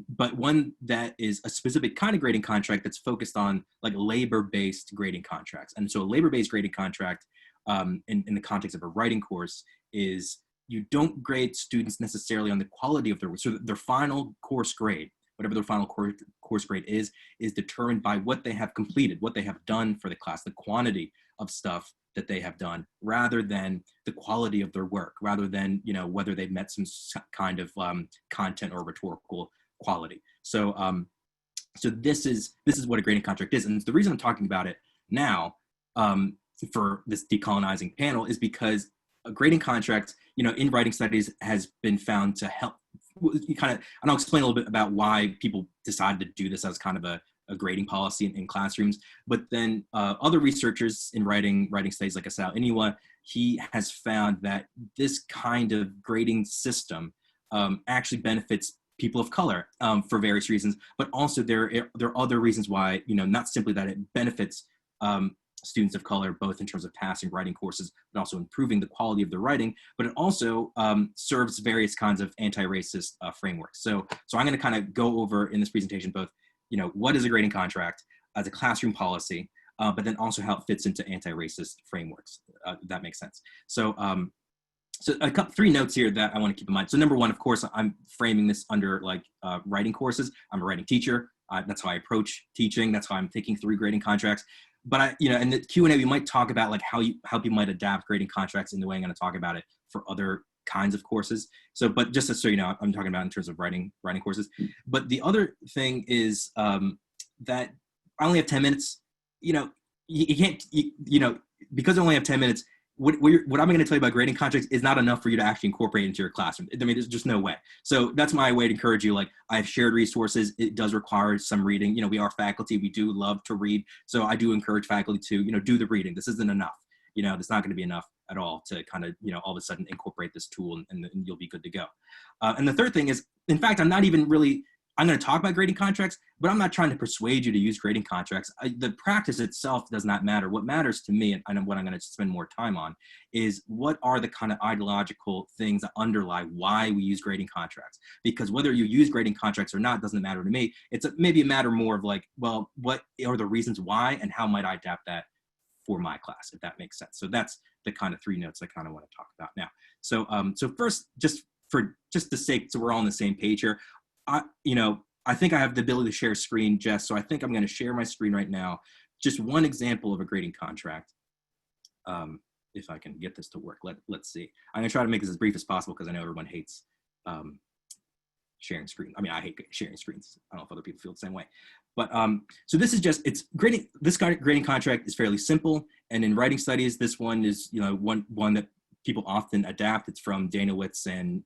D: But one that is a specific kind of grading contract that's focused on like labor-based grading contracts. And so a labor-based grading contract in the context of a writing course is, you don't grade students necessarily on the quality of their work. So their final course grade, whatever their final course grade is determined by what they have completed, what they have done for the class, the quantity of stuff that they have done, rather than the quality of their work, rather than, you know, whether they've met some kind of content or rhetorical quality. So so this is what a grading contract is. And the reason I'm talking about it now for this decolonizing panel is because a grading contract, you know, in writing studies has been found to help kind of, and I'll explain a little bit about why people decided to do this as kind of a grading policy in classrooms. But then other researchers in writing studies like Asal Iniwa, he has found that this kind of grading system actually benefits people of color for various reasons, but also there are other reasons why, you know, not simply that it benefits students of color, both in terms of passing writing courses, but also improving the quality of the writing. But it also serves various kinds of anti-racist frameworks. So I'm going to kind of go over in this presentation both, what is a grading contract as a classroom policy, but then also how it fits into anti-racist frameworks. If that makes sense. So three notes here that I want to keep in mind. So number one, of course, I'm framing this under like writing courses. I'm a writing teacher. That's how I approach teaching. That's how I'm thinking through grading contracts. But in the Q&A, we might talk about like how people might adapt grading contracts in the way I'm going to talk about it for other kinds of courses. So, but just so you know, I'm talking about in terms of writing courses. But the other thing is that I only have 10 minutes. You can't, because I only have 10 minutes, what I'm going to tell you about grading contracts is not enough for you to actually incorporate into your classroom. I mean, there's just no way. So that's my way to encourage you. Like, I have shared resources. It does require some reading. We are faculty. We do love to read. So I do encourage faculty to, do the reading. This isn't enough. It's not going to be enough at all to kind of, all of a sudden incorporate this tool and you'll be good to go. And the third thing is, in fact, I'm going to talk about grading contracts, but I'm not trying to persuade you to use grading contracts. The practice itself does not matter. What matters to me, and what I'm going to spend more time on, is what are the kind of ideological things that underlie why we use grading contracts. Because whether you use grading contracts or not doesn't matter to me. It's maybe a matter more of like, well, what are the reasons why and how might I adapt that for my class, if that makes sense. So that's the kind of three notes I kind of want to talk about now. So first, just for the sake, so we're all on the same page here, I think I have the ability to share a screen, Jess, so I think I'm going to share my screen right now. Just one example of a grading contract. If I can get this to work, let's see. I'm going to try to make this as brief as possible because I know everyone hates sharing screen. I mean, I hate sharing screens. I don't know if other people feel the same way. But so this is it's grading. This grading contract is fairly simple. And in writing studies, this one is, one that people often adapt. It's from Danielewicz and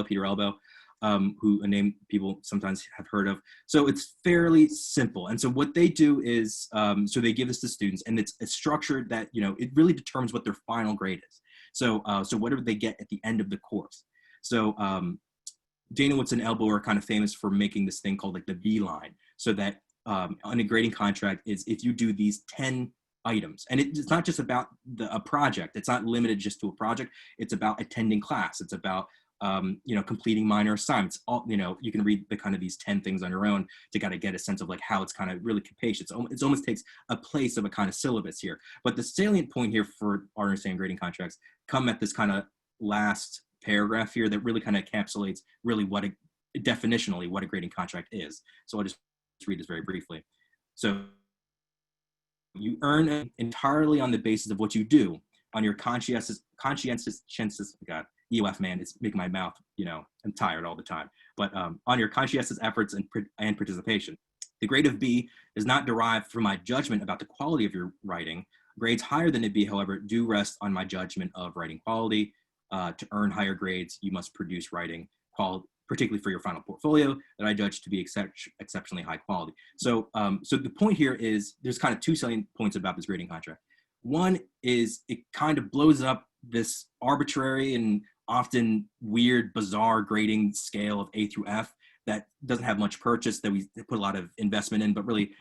D: Peter Elbow. Who a name people sometimes have heard of. So it's fairly simple. And so what they do is, so they give this to students, and it's structured that, it really determines what their final grade is. So whatever they get at the end of the course. So Danielewicz and Elbow are kind of famous for making this thing called like the B line. So that on a grading contract is if you do these 10 items, and it's not just about a project. It's not limited just to a project. It's about attending class. It's about completing minor assignments. You can read the kind of these 10 things on your own to kind of get a sense of like how it's kind of really capacious. It almost takes a place of a kind of syllabus here. But the salient point here for our understanding grading contracts come at this kind of last paragraph here that really kind of encapsulates really definitionally what a grading contract is. So I'll just read this very briefly. So you earn entirely on the basis of what you do, on your conscientious, God, EOF, man, it's making my mouth, I'm tired all the time, but on your conscientious efforts and participation. The grade of B is not derived from my judgment about the quality of your writing. Grades higher than a B, however, do rest on my judgment of writing quality. To earn higher grades, you must produce writing quality, particularly for your final portfolio, that I judge to be exceptionally high quality. So the point here is there's kind of two salient points about this grading contract. One is it kind of blows up this arbitrary and often weird, bizarre grading scale of A through F that doesn't have much purchase, that we put a lot of investment in, but really,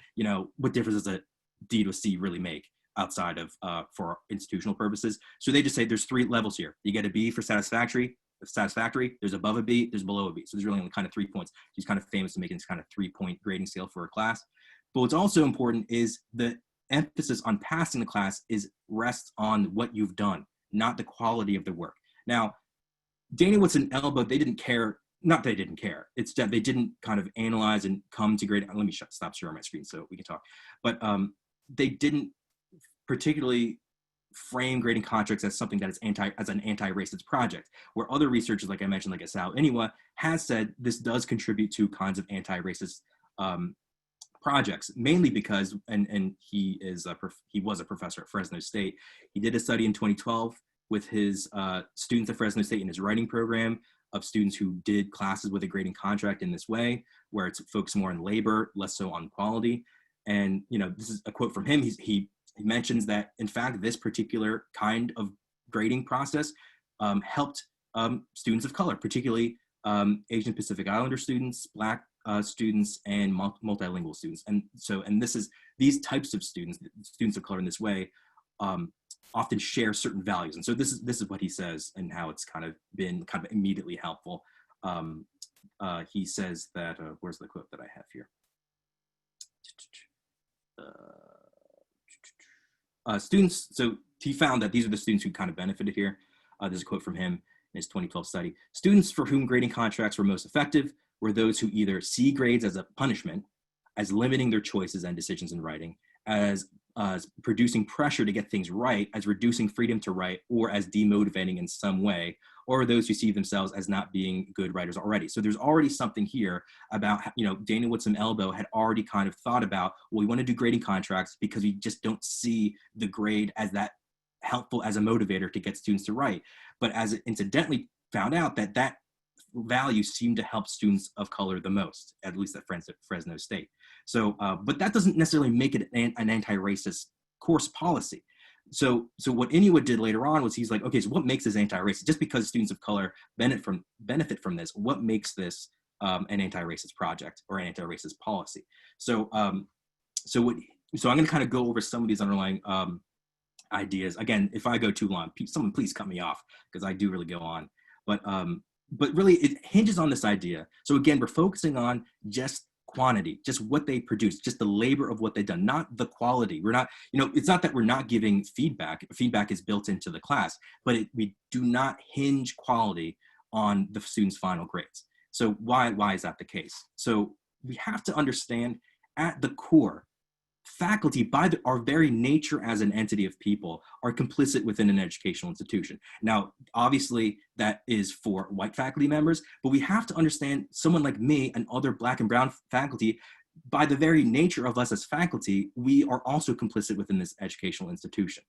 D: what difference does a D to a C really make outside of for institutional purposes? So they just say there's 3 levels here. You get a B for satisfactory, there's above a B, there's below a B. So there's really only kind of 3 points. He's kind of famous for making this kind of 3-point grading scale for a class. But what's also important is the emphasis on passing the class rests on what you've done, not the quality of the work. Now, Danielewicz and Elbow, they didn't care. Not that they didn't care. It's that they didn't kind of analyze and come to grade. Let me stop sharing my screen so we can talk. But they didn't particularly frame grading contracts as something that is as an anti-racist project, where other researchers, like I mentioned, like Asao Iniwa, has said this does contribute to kinds of anti-racist projects, mainly because, and he was a professor at Fresno State. He did a study in 2012 with his students at Fresno State in his writing program of students who did classes with a grading contract in this way, where it's focused more on labor, less so on quality. And, this is a quote from him. He mentions that, in fact, this particular kind of grading process helped students of color, particularly Asian Pacific Islander students, Black students and multilingual students. And so, and these types of students of color in this way, often share certain values. And so this is what he says and how it's kind of been kind of immediately helpful. He says that, where's the quote that I have here? Students, so he found that these are the students who kind of benefited here. There's a quote from him in his 2012 study. Students for whom grading contracts were most effective were those who either see grades as a punishment, as limiting their choices and decisions in writing, as producing pressure to get things right, as reducing freedom to write, or as demotivating in some way, or those who see themselves as not being good writers already. So there's already something here about, Danielewicz and Elbow had already kind of thought about, well, we want to do grading contracts because we just don't see the grade as that helpful as a motivator to get students to write. But as it incidentally found out that value seemed to help students of color the most, at least at Fresno State. So, but that doesn't necessarily make it an anti-racist course policy. So what Inua did later on was he's like, okay, so what makes this anti-racist? Just because students of color benefit from this, what makes this an anti-racist project or an anti-racist policy? So, so I'm going to kind of go over some of these underlying ideas. Again, if I go too long, someone please cut me off because I do really go on. But really, it hinges on this idea. So again, we're focusing on just quantity, just what they produce, just the labor of what they've done, not the quality. We're not, it's not that we're not giving feedback. Feedback is built into the class, but we do not hinge quality on the students' final grades. So why is that the case? So we have to understand at the core, faculty, by our very nature as an entity of people, are complicit within an educational institution. Now, obviously, that is for white faculty members, but we have to understand someone like me and other Black and brown faculty, by the very nature of us as faculty, we are also complicit within this educational institution.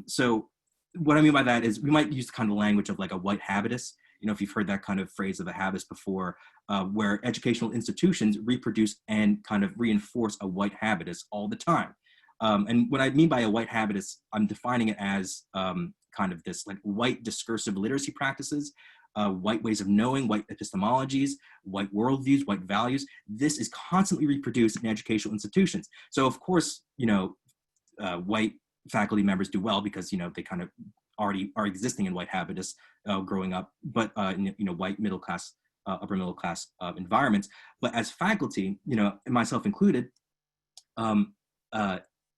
D: So what I mean by that is we might use the kind of language of like a white habitus. If you've heard that kind of phrase of a habitus before, where educational institutions reproduce and kind of reinforce a white habitus all the time. And what I mean by a white habitus, I'm defining it as kind of this like white discursive literacy practices, white ways of knowing, white epistemologies, white worldviews, white values. This is constantly reproduced in educational institutions. So of course, white faculty members do well because, they kind of already are existing in white habitus growing up, but in white middle class, upper middle class environments. But as faculty, myself included,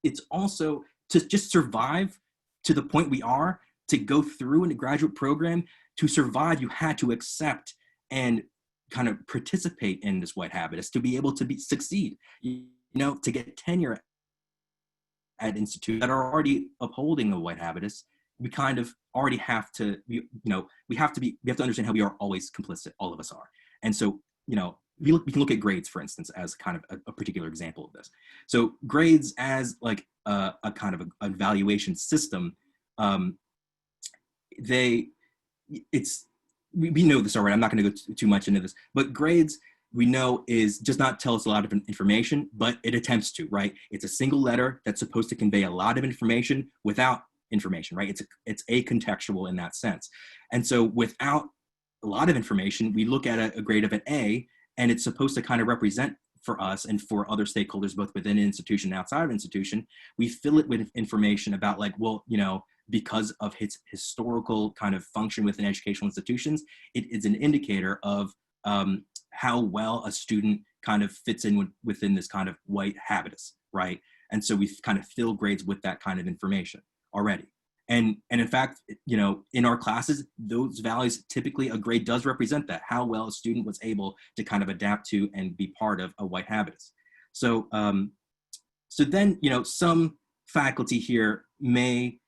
D: it's also to just survive to the point we are, to go through in a graduate program. To survive, you had to accept and kind of participate in this white habitus to be able to succeed, to get tenure at institutes that are already upholding a white habitus. We kind of already have to, we have to understand how we are always complicit, all of us are. And so, we can look at grades, for instance, as kind of a particular example of this. So grades as like a kind of a evaluation system, we know this already, I'm not gonna go too much into this, but grades, we know is just not tell us a lot of information, but it attempts to, right? It's a single letter that's supposed to convey a lot of information without information, right? It's acontextual in that sense. And so without a lot of information, we look at a grade of an A, and it's supposed to kind of represent for us and for other stakeholders, both within an institution and outside of an institution. We fill it with information about like, well, because of its historical kind of function within educational institutions, it is an indicator of how well a student kind of fits in within this kind of white habitus, right? And so we kind of fill grades with that kind of information already. And in fact, in our classes, those values, typically a grade does represent that, how well a student was able to kind of adapt to and be part of a white habitus. So, so then, some faculty here may,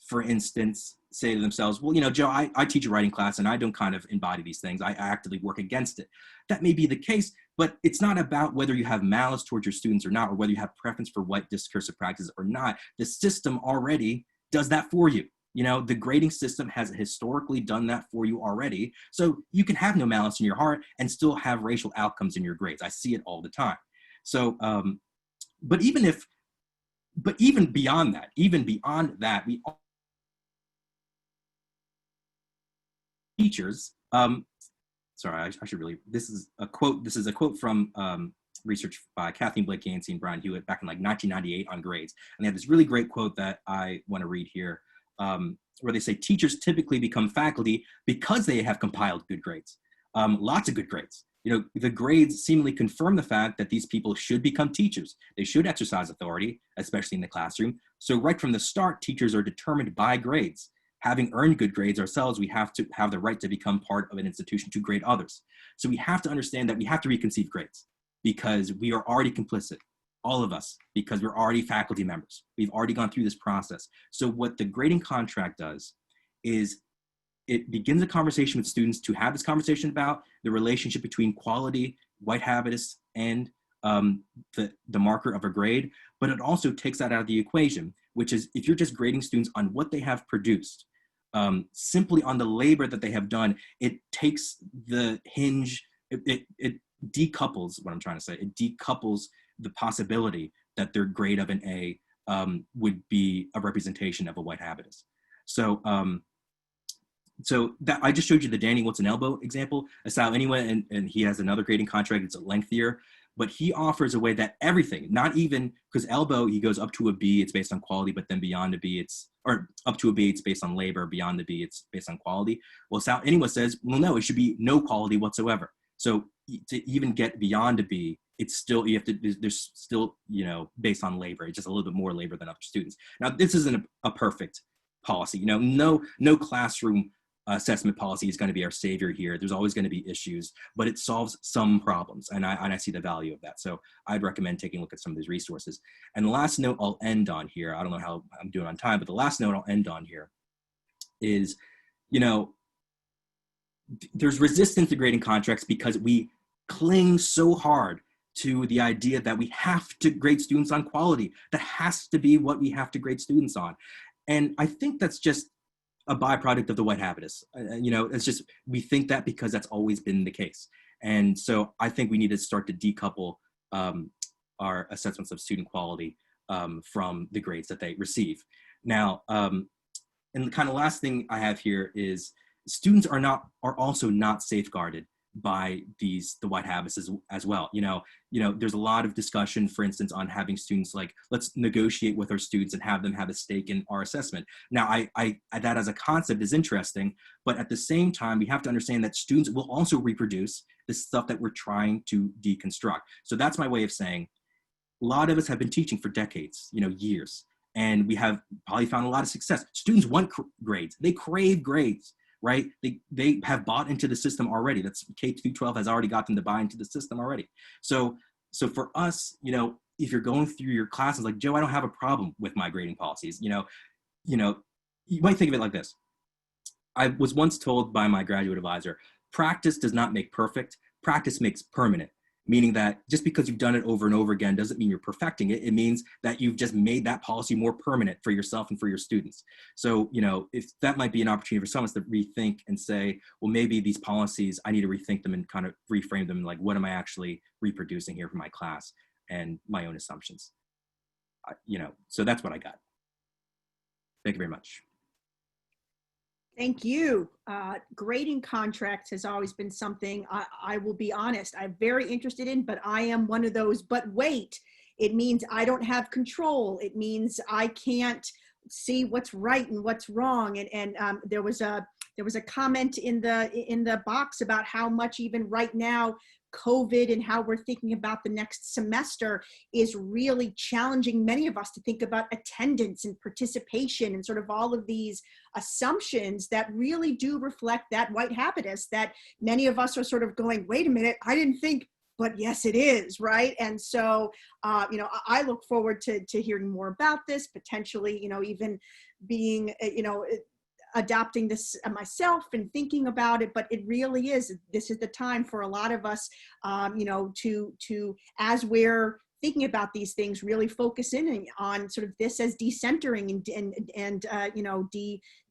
D: for instance, say to themselves, well, Joe, I teach a writing class and I don't kind of embody these things. I actively work against it. That may be the case, but it's not about whether you have malice towards your students or not, or whether you have preference for white discursive practices or not. The system already does that for you. The grading system has historically done that for you already. So you can have no malice in your heart and still have racial outcomes in your grades. I see it all the time. So, but even beyond that, we teachers, sorry, I should really, this is a quote from research by Kathleen Blake Yancey and Brian Hewitt back in like 1998 on grades. And they have this really great quote that I want to read here, where they say, teachers typically become faculty because they have compiled good grades, lots of good grades. You know, the grades seemingly confirm the fact that these people should become teachers. They should exercise authority, especially in the classroom. So right from the start, teachers are determined by grades. Having earned good grades ourselves, we have to have the right to become part of an institution to grade others. So we have to understand that we have to reconceive grades because we are already complicit, all of us, because we're already faculty members. We've already gone through this process. So what the grading contract does is it begins a conversation with students to have this conversation about the relationship between quality, white habitus, and the marker of a grade, but it also takes that out of the equation, which is if you're just grading students on what they have produced, simply on the labor that they have done, it takes the hinge, it decouples, what I'm trying to say, it decouples the possibility that their grade of an A would be a representation of a white habitus. So, so that I just showed you the Danielewicz and Elbow example. Asao anyway, and he has another grading contract, it's lengthier, but he offers a way that everything, not even, because Elbow, he goes up to a B, it's based on quality, but then beyond a B, or up to a B, it's based on labor, beyond the B, it's based on quality. Well, Asao anyway says, well, no, it should be no quality whatsoever. So to even get beyond a B, it's still, there's still, you know, based on labor, it's just a little bit more labor than other students. Now, this isn't a perfect policy, you know, no classroom assessment policy is going to be our savior here. There's always going to be issues, but it solves some problems, and I see the value of that. So I'd recommend taking a look at some of these resources. And the last note I'll end on here, I don't know how I'm doing on time, but the last note I'll end on here is, you know, there's resistance to grading contracts because we cling so hard to the idea that we have to grade students on quality. That has to be what we have to grade students on. And I think that's just a byproduct of the white habitus. You know, it's just, we think that because that's always been the case. And so I think we need to start to decouple our assessments of student quality from the grades that they receive. Now, and the kind of last thing I have here is students are also not safeguarded by the white habitus as well. You know, there's a lot of discussion, for instance, on having students like, let's negotiate with our students and have them have a stake in our assessment. Now, I that as a concept is interesting, but at the same time, we have to understand that students will also reproduce the stuff that we're trying to deconstruct. So that's my way of saying, a lot of us have been teaching for decades, you know, years, and we have probably found a lot of success. Students want grades, they crave grades. Right? They have bought into the system already. That's K-12 has already got them to buy into the system already. So for us, you know, if you're going through your classes like, Joe, I don't have a problem with my grading policies. You know, you might think of it like this. I was once told by my graduate advisor, practice does not make perfect, practice makes permanent. Meaning that just because you've done it over and over again doesn't mean you're perfecting it. It means that you've just made that policy more permanent for yourself and for your students. So, you know, if that might be an opportunity for someone to rethink and say, well, maybe these policies, I need to rethink them and kind of reframe them. Like, what am I actually reproducing here for my class and my own assumptions? You know, so that's what I got. Thank you very much.
A: Thank you. Grading contracts has always been something I will be honest, I'm very interested in, but I am one of those, but wait, it means I don't have control. It means I can't see what's right and what's wrong. And there was a comment in the box about how much even right now, COVID and how we're thinking about the next semester is really challenging many of us to think about attendance and participation and sort of all of these assumptions that really do reflect that white habitus that many of us are sort of going, wait a minute, I didn't think, but yes, it is, right? And so, you know, I look forward to hearing more about this, potentially, you know, even being, you know, adopting this myself and thinking about it, but it really is, this is the time for a lot of us, you know, to as we're thinking about these things, really focus in on sort of this as decentering and you know,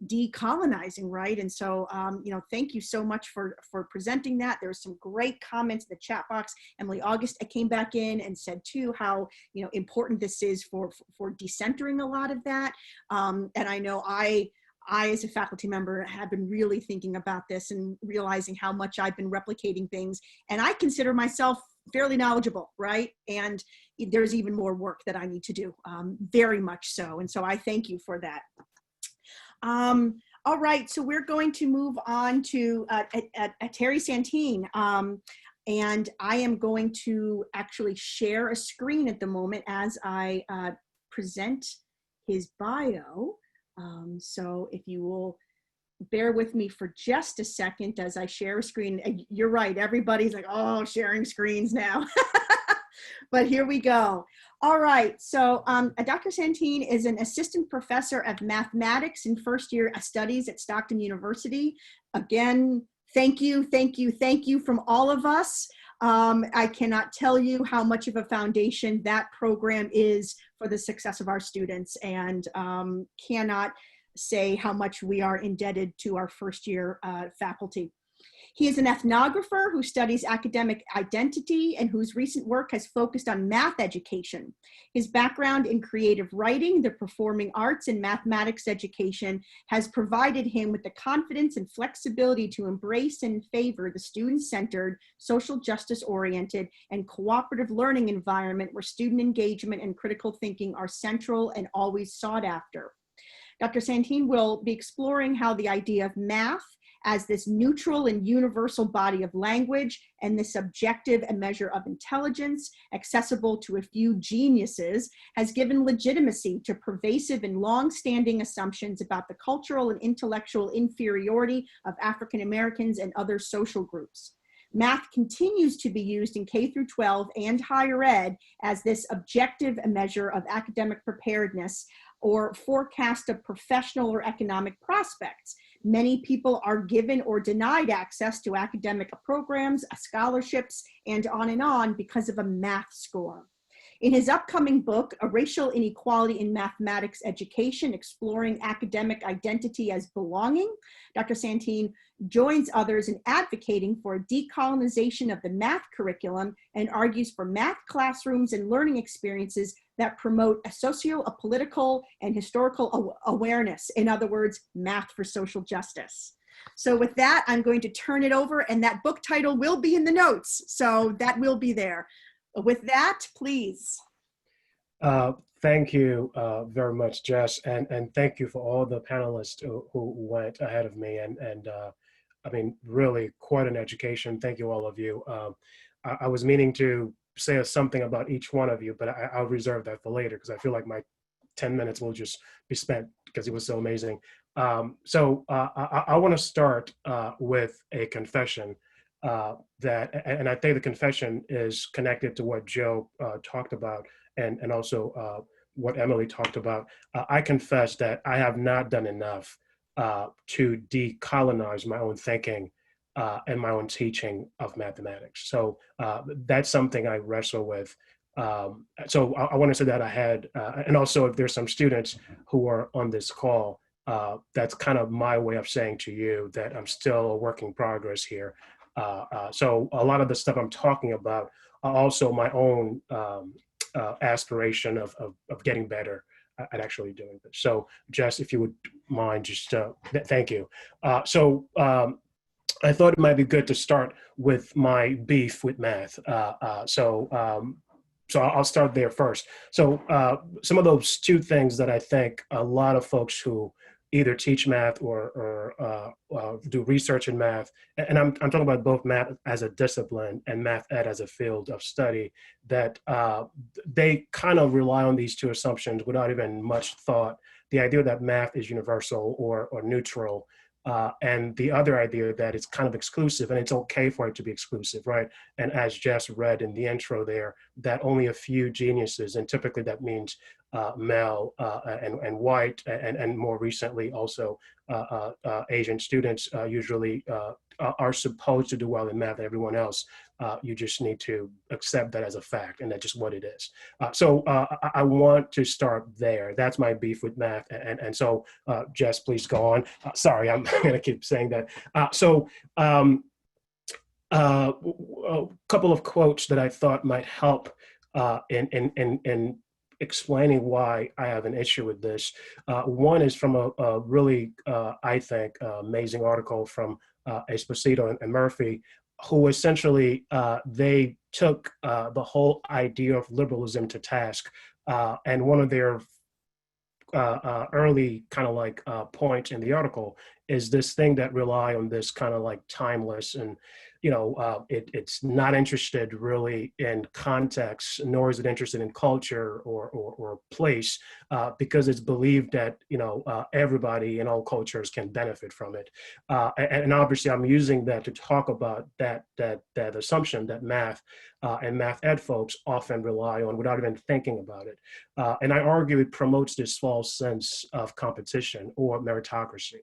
A: decolonizing, right? And so, you know, thank you so much for presenting that. There were some great comments in the chat box. Emily August came back in and said too how, you know, important this is for decentering a lot of that. And I know I, as a faculty member, have been really thinking about this and realizing how much I've been replicating things. And I consider myself fairly knowledgeable, right? And there's even more work that I need to do, very much so. And so I thank you for that. All right, so we're going to move on to Thierry Santine. And I am going to actually share a screen at the moment as I present his bio. So if you will bear with me for just a second as I share a screen. You're right, everybody's like, oh, sharing screens now. But here we go. All right, so Dr. Santine is an assistant professor of mathematics in first year studies at Stockton University. Again, thank you, thank you, thank you from all of us. I cannot tell you how much of a foundation that program is for the success of our students, and cannot say how much we are indebted to our first year faculty. He is an ethnographer who studies academic identity and whose recent work has focused on math education. His background in creative writing, the performing arts, and mathematics education has provided him with the confidence and flexibility to embrace and favor the student-centered, social justice-oriented, and cooperative learning environment where student engagement and critical thinking are central and always sought after. Dr. Santine will be exploring how the idea of math as this neutral and universal body of language and this objective and measure of intelligence accessible to a few geniuses has given legitimacy to pervasive and long-standing assumptions about the cultural and intellectual inferiority of African Americans and other social groups. Math continues to be used in K through 12 and higher ed as this objective measure of academic preparedness or forecast of professional or economic prospects. Many people are given or denied access to academic programs, scholarships, and on because of a math score. In his upcoming book, A Racial Inequality in Mathematics Education, Exploring Academic Identity as Belonging, Dr. Santine joins others in advocating for a decolonization of the math curriculum and argues for math classrooms and learning experiences that promote a socio-political and historical awareness. In other words, math for social justice. So with that, I'm going to turn it over, and that book title will be in the notes, so that will be there. With that, please.
E: Thank you very much, Jess, and thank you for all the panelists who went ahead of me, and I mean, really quite an education. Thank you, all of you. I was meaning to say something about each one of you, but I'll reserve that for later because I feel like my 10 minutes will just be spent because it was so amazing. So I want to start with a confession. And I think the confession is connected to what Joe talked about and also what Emily talked about. I confess that I have not done enough to decolonize my own thinking and my own teaching of mathematics. So that's something I wrestle with. So I want to say that ahead. And also if there's some students who are on this call, that's kind of my way of saying to you that I'm still a work in progress here. So a lot of the stuff I'm talking about are also my own aspiration of getting better at actually doing this. So Jess, if you would mind, just thank you. So I thought it might be good to start with my beef with math. So I'll start there first. So some of those two things that I think a lot of folks who either teach math or do research in math, and I'm talking about both math as a discipline and math ed as a field of study, that they kind of rely on these two assumptions without even much thought. The idea that math is universal or neutral, and the other idea that it's kind of exclusive and it's okay for it to be exclusive, right? And as Jess read in the intro there, that only a few geniuses, and typically that means male and white, and more recently also Asian students usually are supposed to do well in math. Everyone else, you just need to accept that as a fact, and that's just what it is. So I want to start there. That's my beef with math. And so Jess, please go on. Sorry, I'm gonna keep saying that. A couple of quotes that I thought might help in explaining why I have an issue with this. One is from a really, I think, amazing article from Esposito and Murphy, who essentially, they took the whole idea of liberalism to task. And one of their early kind of like point in the article is this thing that rely on this kind of like timeless and, you know, it's not interested really in context, nor is it interested in culture or place, because it's believed that, you know, everybody in all cultures can benefit from it. And obviously I'm using that to talk about that assumption that math and math ed folks often rely on without even thinking about it. And I argue it promotes this false sense of competition or meritocracy,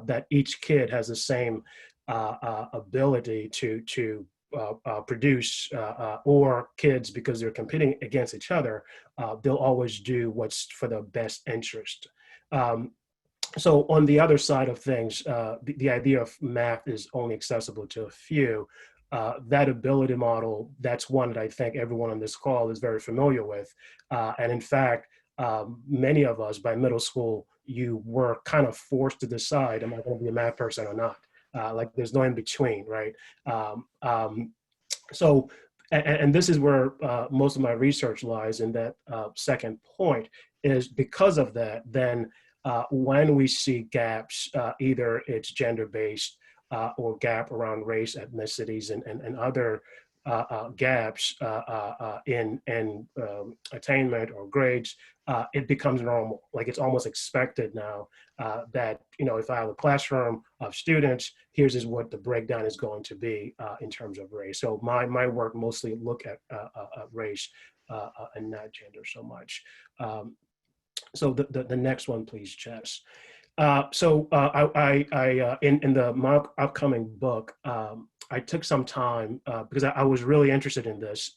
E: that each kid has the same ability to produce, or kids, because they're competing against each other, they'll always do what's for the best interest. So on the other side of things, the idea of math is only accessible to a few. That ability model, that's one that I think everyone on this call is very familiar with. And in fact, many of us by middle school, you were kind of forced to decide, am I going to be a math person or not? Like there's no in between, right? So, and this is where most of my research lies in that second point, is because of that, then when we see gaps, either it's gender-based or gap around race, ethnicities, and other gaps in attainment or grades, it becomes normal. Like it's almost expected now that, you know, if I have a classroom of students, here's is what the breakdown is going to be in terms of race. So my work mostly look at race and not gender so much. So the next one, please, Jess. So in my upcoming book, I took some time because I was really interested in this,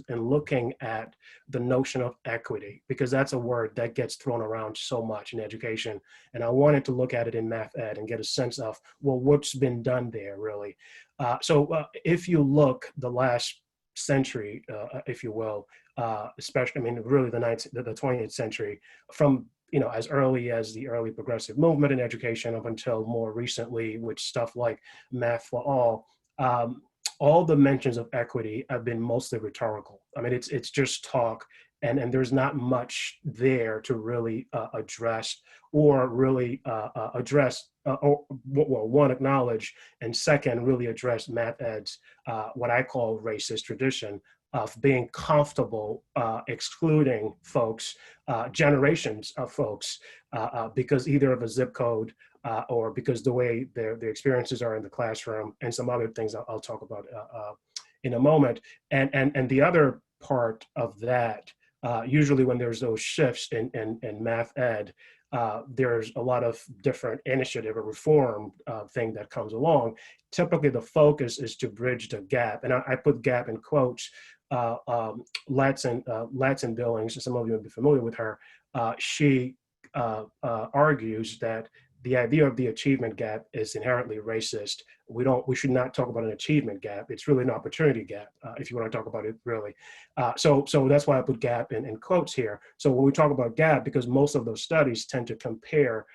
E: in looking at the notion of equity, because that's a word that gets thrown around so much in education. And I wanted to look at it in math ed and get a sense of, well, what's been done there really. So if you look the last century, if you will, especially, I mean, really the 20th century, from, you know, as early as the early progressive movement in education up until more recently with stuff like Math for all the mentions of equity have been mostly rhetorical. I mean, it's just talk, and there's not much there to really address or really address, or well, one, acknowledge, and second, really address math ed's what I call racist tradition of being comfortable excluding folks, generations of folks, because either of a zip code or because the way their experiences are in the classroom, and some other things I'll talk about in a moment. And the other part of that, usually when there's those shifts in math ed, there's a lot of different initiative or reform thing that comes along. Typically the focus is to bridge the gap, and I put gap in quotes. Latson Billings, some of you will be familiar with her, she argues that the idea of the achievement gap is inherently racist. We should not talk about an achievement gap. It's really an opportunity gap, if you want to talk about it really. So that's why I put gap in quotes here. So when we talk about gap, because most of those studies tend to compare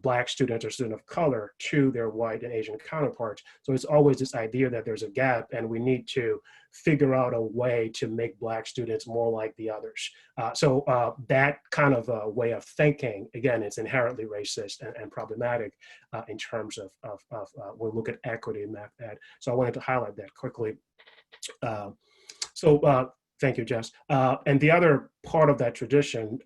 E: Black students or students of color to their white and Asian counterparts. So it's always this idea that there's a gap and we need to figure out a way to make Black students more like the others. So that kind of a way of thinking, again, it's inherently racist and problematic in terms of when we look at equity in math ed. So I wanted to highlight that quickly. Thank you, Jess. And the other part of that tradition,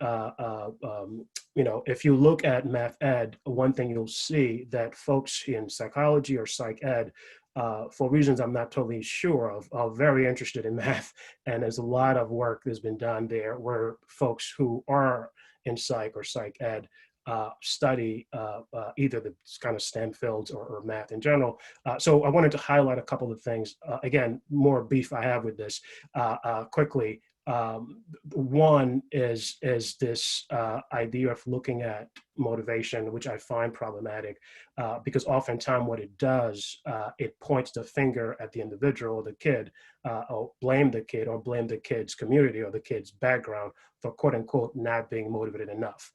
E: you know, if you look at math ed, one thing you'll see that folks in psychology or psych ed, for reasons I'm not totally sure of, are very interested in math. And there's a lot of work that's been done there where folks who are in psych or psych ed study either the kind of STEM fields or math in general. So I wanted to highlight a couple of things. Again, more beef I have with this quickly. One is this idea of looking at motivation, which I find problematic, because oftentimes what it does, it points the finger at the individual or the kid, or blame the kid or blame the kid's community or the kid's background for quote unquote not being motivated enough.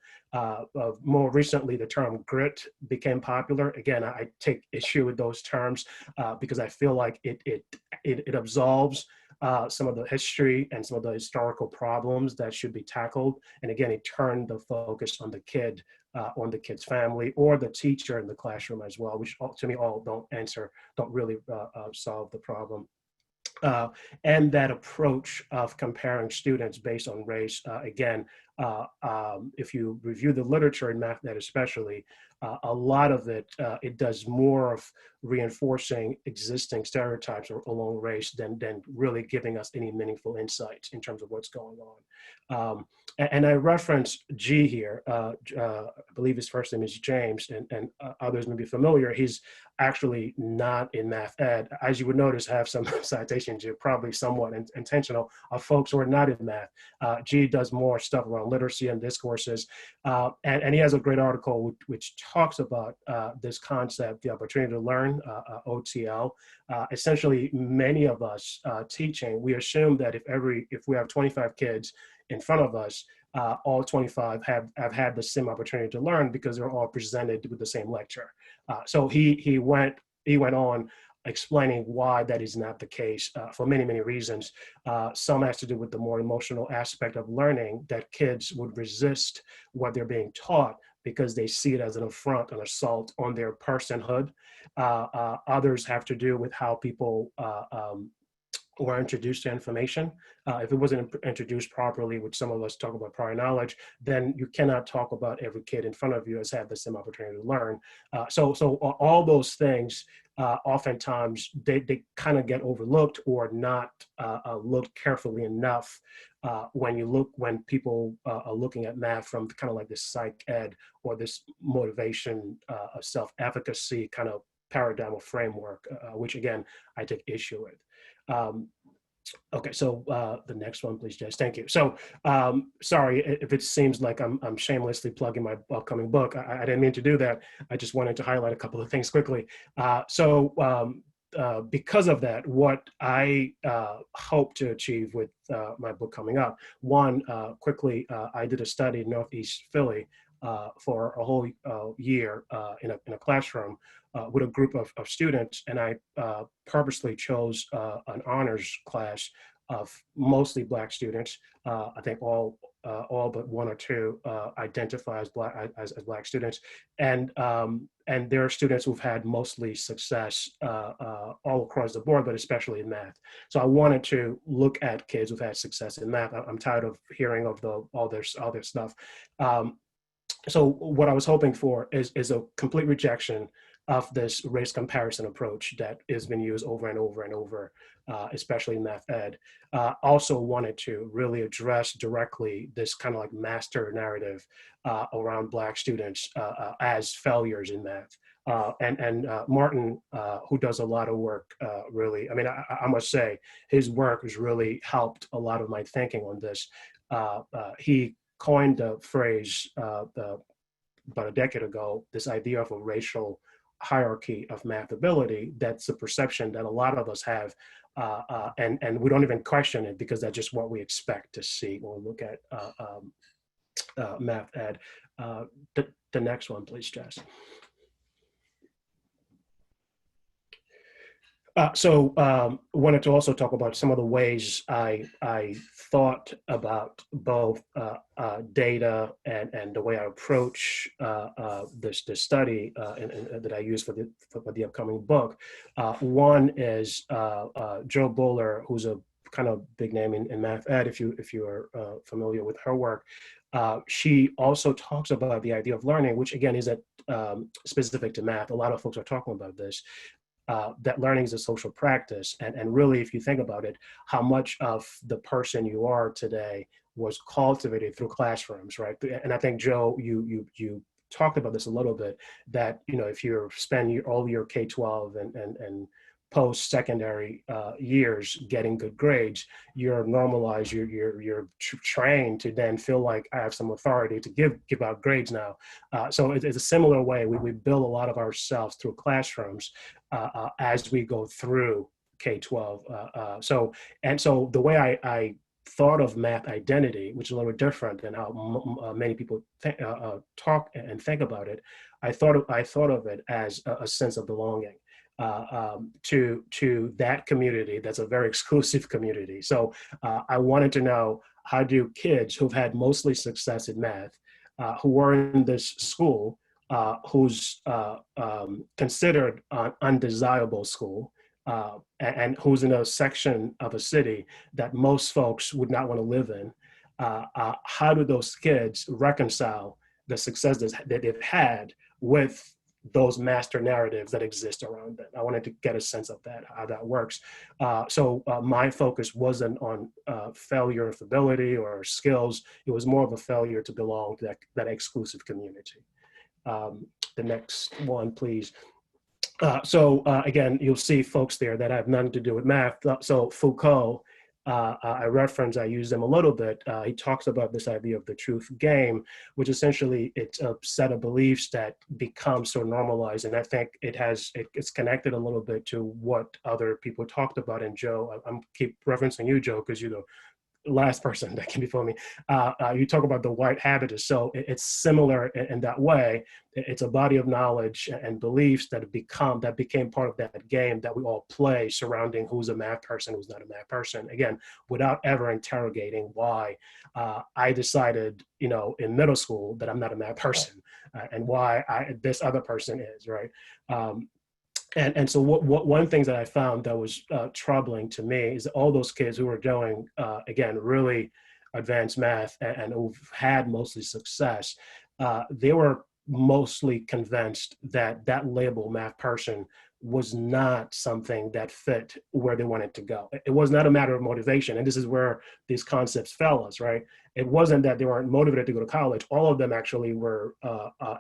E: More recently, the term grit became popular. Again, I take issue with those terms because I feel like it absolves some of the history and some of the historical problems that should be tackled. And again, it turned the focus on the kid, on the kid's family or the teacher in the classroom as well, which to me all don't really solve the problem. And that approach of comparing students based on race, again, if you review the literature in MathNet especially, a lot of it, it does more of reinforcing existing stereotypes along race than really giving us any meaningful insights in terms of what's going on. And I reference G here. I believe his first name is James, and others may be familiar. He's actually not in math ed. As you would notice, I have some citations here, probably somewhat intentional, of folks who are not in math. G does more stuff around literacy and discourses. And he has a great article which talks about this concept, the opportunity to learn, OTL. Essentially, many of us teaching, we assume that if we have 25 kids in front of us, all 25 have had the same opportunity to learn because they're all presented with the same lecture. So he went on explaining why that is not the case for many, many reasons. Some has to do with the more emotional aspect of learning, that kids would resist what they're being taught because they see it as an affront, an assault on their personhood. Others have to do with how people were introduced to information. If it wasn't introduced properly, which some of us talk about prior knowledge, then you cannot talk about every kid in front of you as have the same opportunity to learn. So all those things, oftentimes they kind of get overlooked or not looked carefully enough when people are looking at math from kind of like this psych ed or this motivation, self-efficacy kind of paradigm or framework, which again, I take issue with. Okay, so the next one, please, Jess. Thank you. So, sorry if it seems like I'm shamelessly plugging my upcoming book. I didn't mean to do that. I just wanted to highlight a couple of things quickly. Because of that, what I hope to achieve with my book coming up, one, quickly, I did a study in Northeast Philly for a whole year in a classroom with a group of students, and I purposely chose an honors class of mostly Black students. I think all but one or two identify as Black students, and there are students who've had mostly success all across the board, but especially in math. So I wanted to look at kids who've had success in math. I'm tired of hearing of all their stuff. So what I was hoping for is a complete rejection of this race comparison approach that has been used over and over and over, especially in math ed. Also wanted to really address directly this kind of like master narrative around Black students as failures in math. And Martin, who does a lot of work, really, I mean, I must say, his work has really helped a lot of my thinking on this. He coined the phrase about a decade ago, this idea of a racial hierarchy of math ability. That's a perception that a lot of us have, and we don't even question it because that's just what we expect to see when we look at math ed. The next one, please, Jess. Wanted to also talk about some of the ways I thought about both data and the way I approach this study and that I use for the upcoming book. One is Joe Buller, who's a kind of big name in math ed, if you are familiar with her work. She also talks about the idea of learning, which again isn't specific to math. A lot of folks are talking about this. That learning is a social practice. And really, if you think about it, how much of the person you are today was cultivated through classrooms, right? And I think, Joe, you talked about this a little bit, that, you know, if you spend all your K-12 and post-secondary years getting good grades, you're normalized, you're trained to then feel like I have some authority to give out grades now. So it's a similar way we build a lot of ourselves through classrooms as we go through K-12. So the way I thought of math identity, which is a little different than how many people talk and think about it, I thought of it as a sense of belonging to that community that's a very exclusive community. So I wanted to know, how do kids who've had mostly success in math, who are in this school, who's considered an undesirable school, and who's in a section of a city that most folks would not want to live in, how do those kids reconcile the success that they've had with those master narratives that exist around them? I wanted to get a sense of that, how that works. So my focus wasn't on failure of ability or skills. It was more of a failure to belong to that exclusive community. The next one, please. Again, you'll see folks there that have nothing to do with math. So Foucault, I use them a little bit. He talks about this idea of the truth game, which essentially it's a set of beliefs that become so normalized. And I think it's connected a little bit to what other people talked about. And Joe, I'm keep referencing you, Joe, because you're the last person that came before me. You talk about the white habitus. So it's similar in that way. It's a body of knowledge and beliefs that became part of that game that we all play surrounding who's a math person, who's not a math person. Again, without ever interrogating why I decided, in middle school that I'm not a math person, and why this other person is, right? And so one thing that I found that was troubling to me is that all those kids who were doing, again, really advanced math and who've had mostly success, they were mostly convinced that that label math person was not something that fit where they wanted to go. It was not a matter of motivation. And this is where these concepts fail us, right? It wasn't that they weren't motivated to go to college. All of them actually were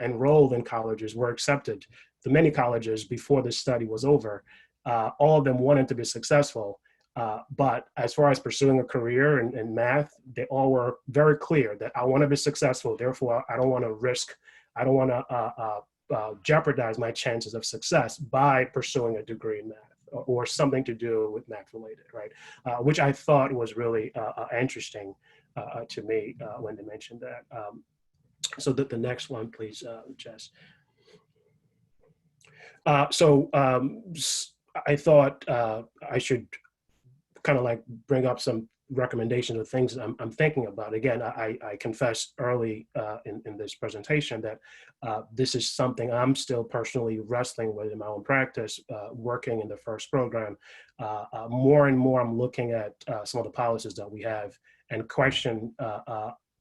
E: enrolled in colleges, were accepted to many colleges before this study was over. All of them wanted to be successful. But as far as pursuing a career in math, they all were very clear that I want to be successful. Therefore, I don't want to jeopardize my chances of success by pursuing a degree in math or something to do with math related, right? Which I thought was really interesting to me when they mentioned that. So the next one, please, Jess. I thought I should kind of like bring up some recommendations of things I'm thinking about. Again, I confessed early in this presentation that this is something I'm still personally wrestling with in my own practice, working in the first program. More and more I'm looking at some of the policies that we have and question,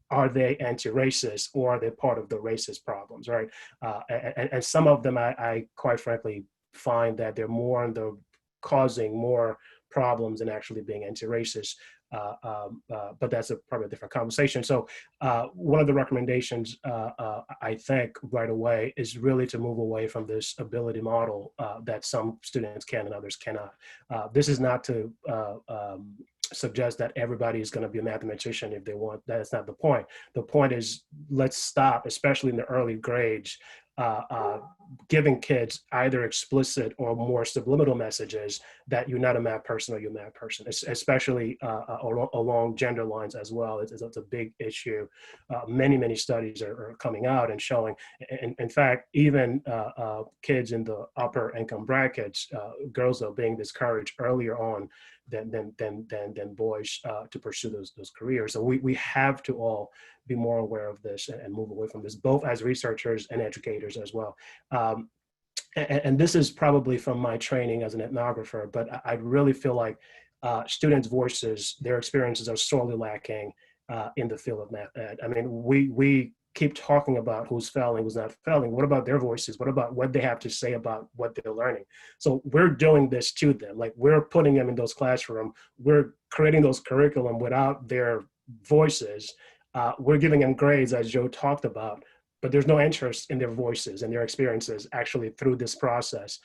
E: are they anti-racist or are they part of the racist problems, right? And some of them I quite frankly find that they're more on the causing more problems than actually being anti-racist. But that's probably a different conversation. So one of the recommendations I think right away is really to move away from this ability model that some students can and others cannot. This is not to suggest that everybody is going to be a mathematician if they want. That's not the point. The point is, let's stop, especially in the early grades, giving kids either explicit or more subliminal messages that you're not a math person or you're a math person, especially along gender lines as well. It's a big issue. Many studies are coming out and showing, in fact, even kids in the upper income brackets, girls are being discouraged earlier on than boys to pursue those careers. So we have to all be more aware of this and move away from this, both as researchers and educators as well. And this is probably from my training as an ethnographer, but I really feel like students' voices, their experiences are sorely lacking in the field of math ed. I mean, we keep talking about who's failing, who's not failing. What about their voices? What about what they have to say about what they're learning? So we're doing this to them. Like, we're putting them in those classrooms. We're creating those curriculum without their voices. We're giving them grades, as Joe talked about, but there's no interest in their voices and their experiences actually through this process.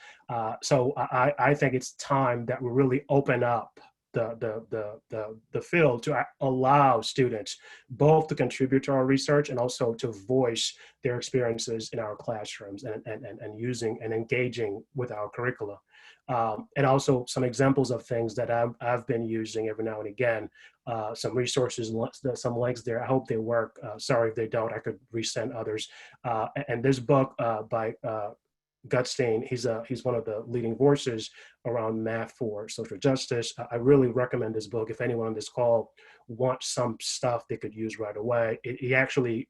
E: So I think it's time that we really open up the field to allow students both to contribute to our research and also to voice their experiences in our classrooms and using and engaging with our curricula. And also some examples of things that I've been using every now and again, some resources, some links there. I hope they work. Sorry if they don't, I could resend others. And this book by Gutstein, he's one of the leading voices around math for social justice. I really recommend this book. If anyone on this call wants some stuff they could use right away, he actually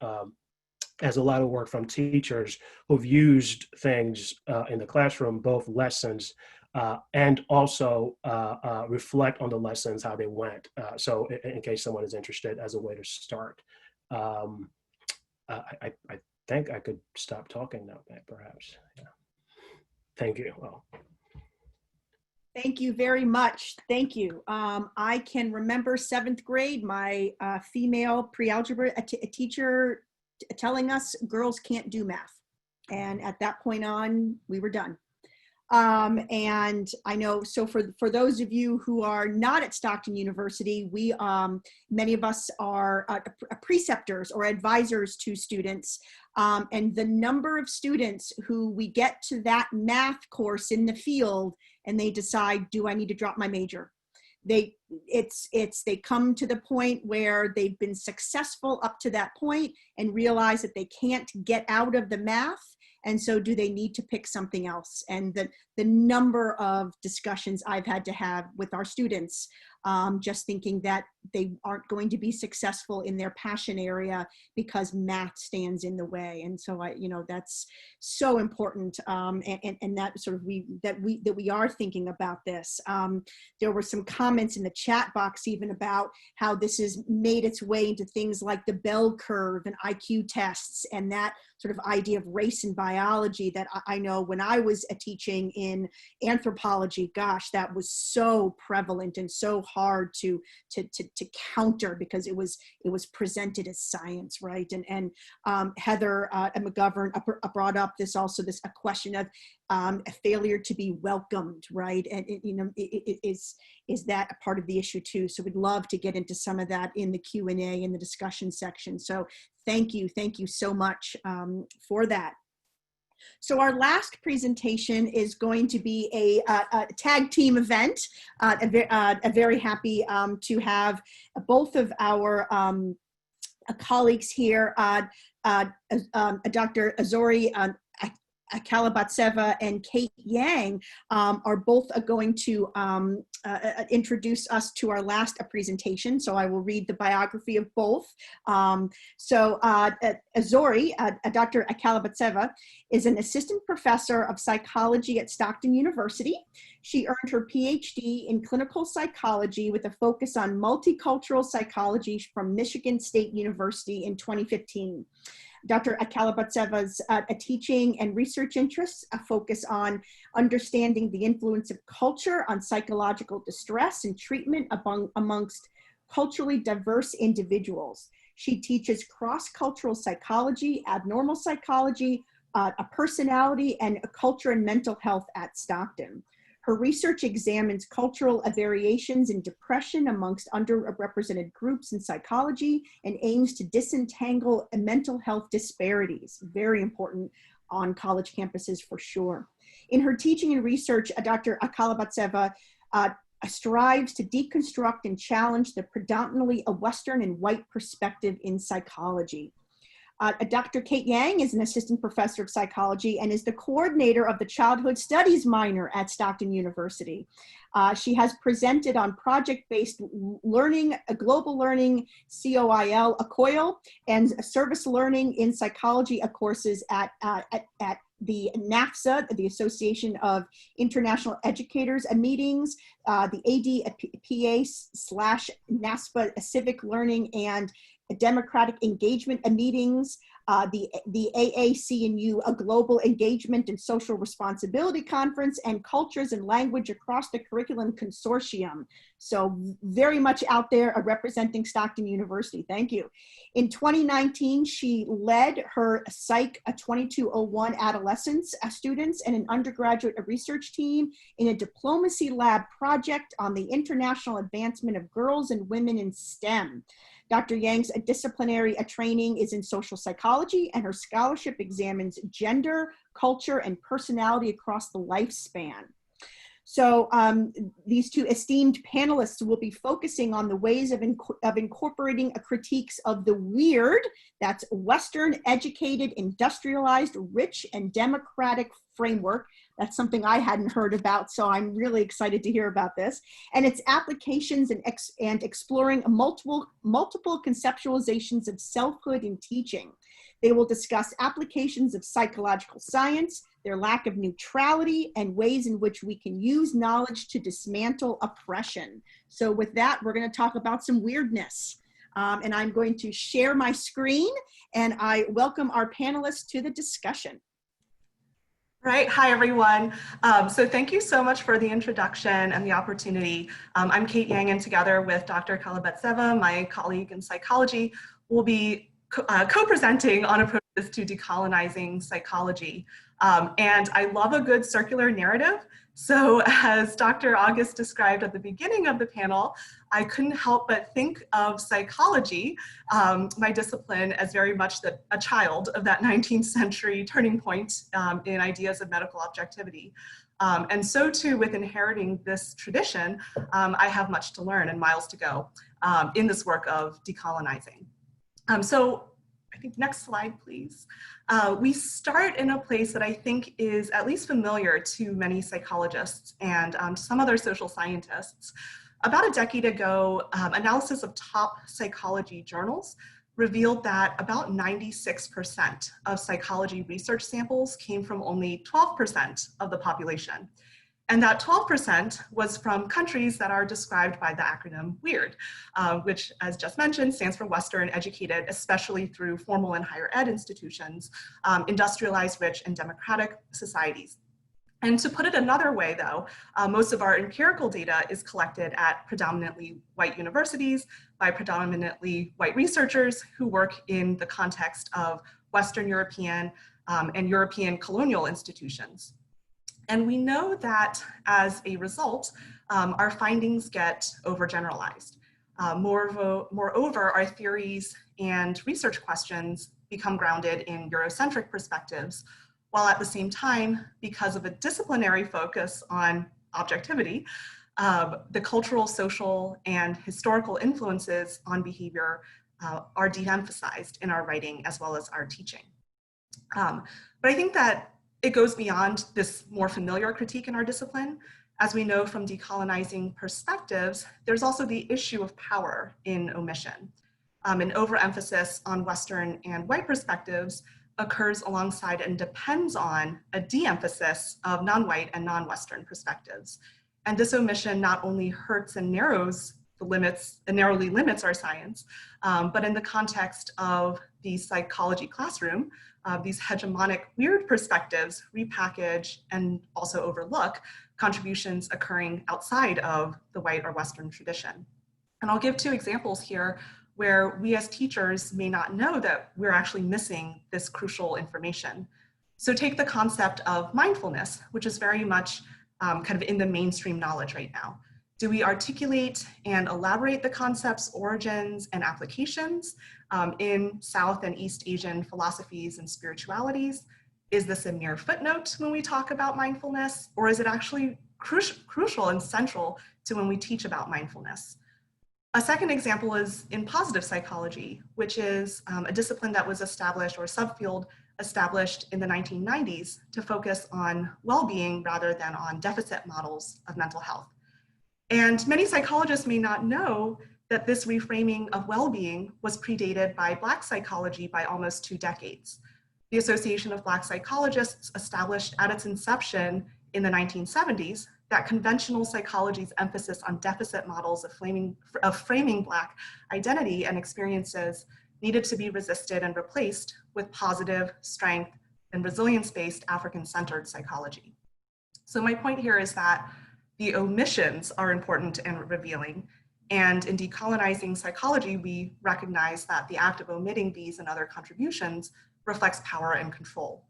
E: has a lot of work from teachers who've used things in the classroom, both lessons and also reflect on the lessons, how they went. So in case someone is interested, as a way to start. I think I could stop talking now, perhaps. Yeah. Thank you. Well.
A: Thank you very much. Thank you. I can remember 7th grade, my female pre-algebra teacher telling us girls can't do math. And at that point on, we were done. And I know, so for those of you who are not at Stockton University, we, many of us are preceptors or advisors to students. And the number of students who we get to that math course in the field and they decide, do I need to drop my major? They come to the point where they've been successful up to that point and realize that they can't get out of the math. And so do they need to pick something else? And the number of discussions I've had to have with our students, just thinking that they aren't going to be successful in their passion area because math stands in the way. And so that's so important. And that sort of that we are thinking about this. There were some comments in the chat box even about how this has made its way into things like the bell curve and IQ tests and that sort of idea of race and biology that I know when I was teaching in anthropology, gosh, that was so prevalent and so hard to counter because it was presented as science, right? And Heather McGovern brought up a question of a failure to be welcomed, right? And is that a part of the issue too? So we'd love to get into some of that in the Q&A in the discussion section. So thank you so much for that. So our last presentation is going to be a tag team event. Very happy to have both of our colleagues here, Dr. Azori Kalibatseva and Kate Yang are both going to introduce us to our last presentation. So I will read the biography of both. Azori, Dr. Kalibatseva, is an assistant professor of psychology at Stockton University. She earned her PhD in clinical psychology with a focus on multicultural psychology from Michigan State University in 2015. Dr. Kalibatseva's teaching and research interests focus on understanding the influence of culture on psychological distress and treatment amongst culturally diverse individuals. She teaches cross-cultural psychology, abnormal psychology, a personality, and a culture and mental health at Stockton. Her research examines cultural variations in depression amongst underrepresented groups in psychology and aims to disentangle mental health disparities. Very important on college campuses for sure. In her teaching and research, Dr. Kalibatseva strives to deconstruct and challenge the predominantly a Western and white perspective in psychology. Dr. Kate Yang is an assistant professor of psychology and is the coordinator of the childhood studies minor at Stockton University. She has presented on project-based learning, global learning, COIL, and service learning in psychology courses at the NAFSA, the Association of International Educators meetings, the ADPA/NASPA civic learning and democratic engagement meetings. the AAC&U, a Global Engagement and Social Responsibility Conference, and Cultures and Language Across the Curriculum Consortium. So very much out there representing Stockton University. Thank you. In 2019, she led her Psych 2201 adolescents students and an undergraduate research team in a diplomacy lab project on the international advancement of girls and women in STEM. Dr. Yang's disciplinary training is in social psychology, and her scholarship examines gender, culture, and personality across the lifespan. So these two esteemed panelists will be focusing on the ways of incorporating critiques of the weird, that's Western, educated, industrialized, rich, and democratic framework. That's something I hadn't heard about, so I'm really excited to hear about this. And its applications and exploring multiple conceptualizations of selfhood in teaching. They will discuss applications of psychological science, their lack of neutrality, and ways in which we can use knowledge to dismantle oppression. So with that, we're going to talk about some weirdness. And I'm going to share my screen, and I welcome our panelists to the discussion.
F: Right. Hi, everyone. So thank you so much for the introduction and the opportunity. I'm Kate Yang, and together with Dr. Kalibatseva, my colleague in psychology, we'll be co-presenting on approaches to decolonizing psychology. And I love a good circular narrative. So as Dr. August described at the beginning of the panel, I couldn't help but think of psychology, my discipline, as very much a child of that 19th century turning point in ideas of medical objectivity. And so too with inheriting this tradition, I have much to learn and miles to go in this work of decolonizing. So I think next slide, please. We start in a place that I think is at least familiar to many psychologists and some other social scientists. About a decade ago, analysis of top psychology journals revealed that about 96% of psychology research samples came from only 12% of the population. And that 12% was from countries that are described by the acronym WEIRD, which, as just mentioned, stands for Western, educated, especially through formal and higher ed institutions, industrialized, rich, and democratic societies. And to put it another way, though, most of our empirical data is collected at predominantly white universities by predominantly white researchers who work in the context of Western European and European colonial institutions. And we know that as a result, our findings get overgeneralized. Moreover, our theories and research questions become grounded in Eurocentric perspectives, while at the same time, because of a disciplinary focus on objectivity, the cultural, social, and historical influences on behavior are de-emphasized in our writing as well as our teaching. But I think that it goes beyond this more familiar critique in our discipline. As we know from decolonizing perspectives, there's also the issue of power in omission. An overemphasis on Western and white perspectives occurs alongside and depends on a de-emphasis of non-white and non-Western perspectives. And this omission not only hurts and narrows the limits, and narrowly limits our science, but in the context of the psychology classroom, these hegemonic weird perspectives repackage and also overlook contributions occurring outside of the white or Western tradition. And I'll give two examples here where we as teachers may not know that we're actually missing this crucial information. So take the concept of mindfulness, which is very much kind of in the mainstream knowledge right now. Do we articulate and elaborate the concept's origins and applications in South and East Asian philosophies and spiritualities? Is this a mere footnote when we talk about mindfulness, or is it actually crucial and central to when we teach about mindfulness? A second example is in positive psychology, which is a discipline that was established, or a subfield established in the 1990s to focus on well-being rather than on deficit models of mental health. And many psychologists may not know that this reframing of well-being was predated by Black psychology by almost 2 decades. The Association of Black Psychologists established at its inception in the 1970s that conventional psychology's emphasis on deficit models of framing Black identity and experiences needed to be resisted and replaced with positive, strength, and resilience-based African-centered psychology. So my point here is that the omissions are important and revealing, and in decolonizing psychology, we recognize that the act of omitting these and other contributions reflects power and control.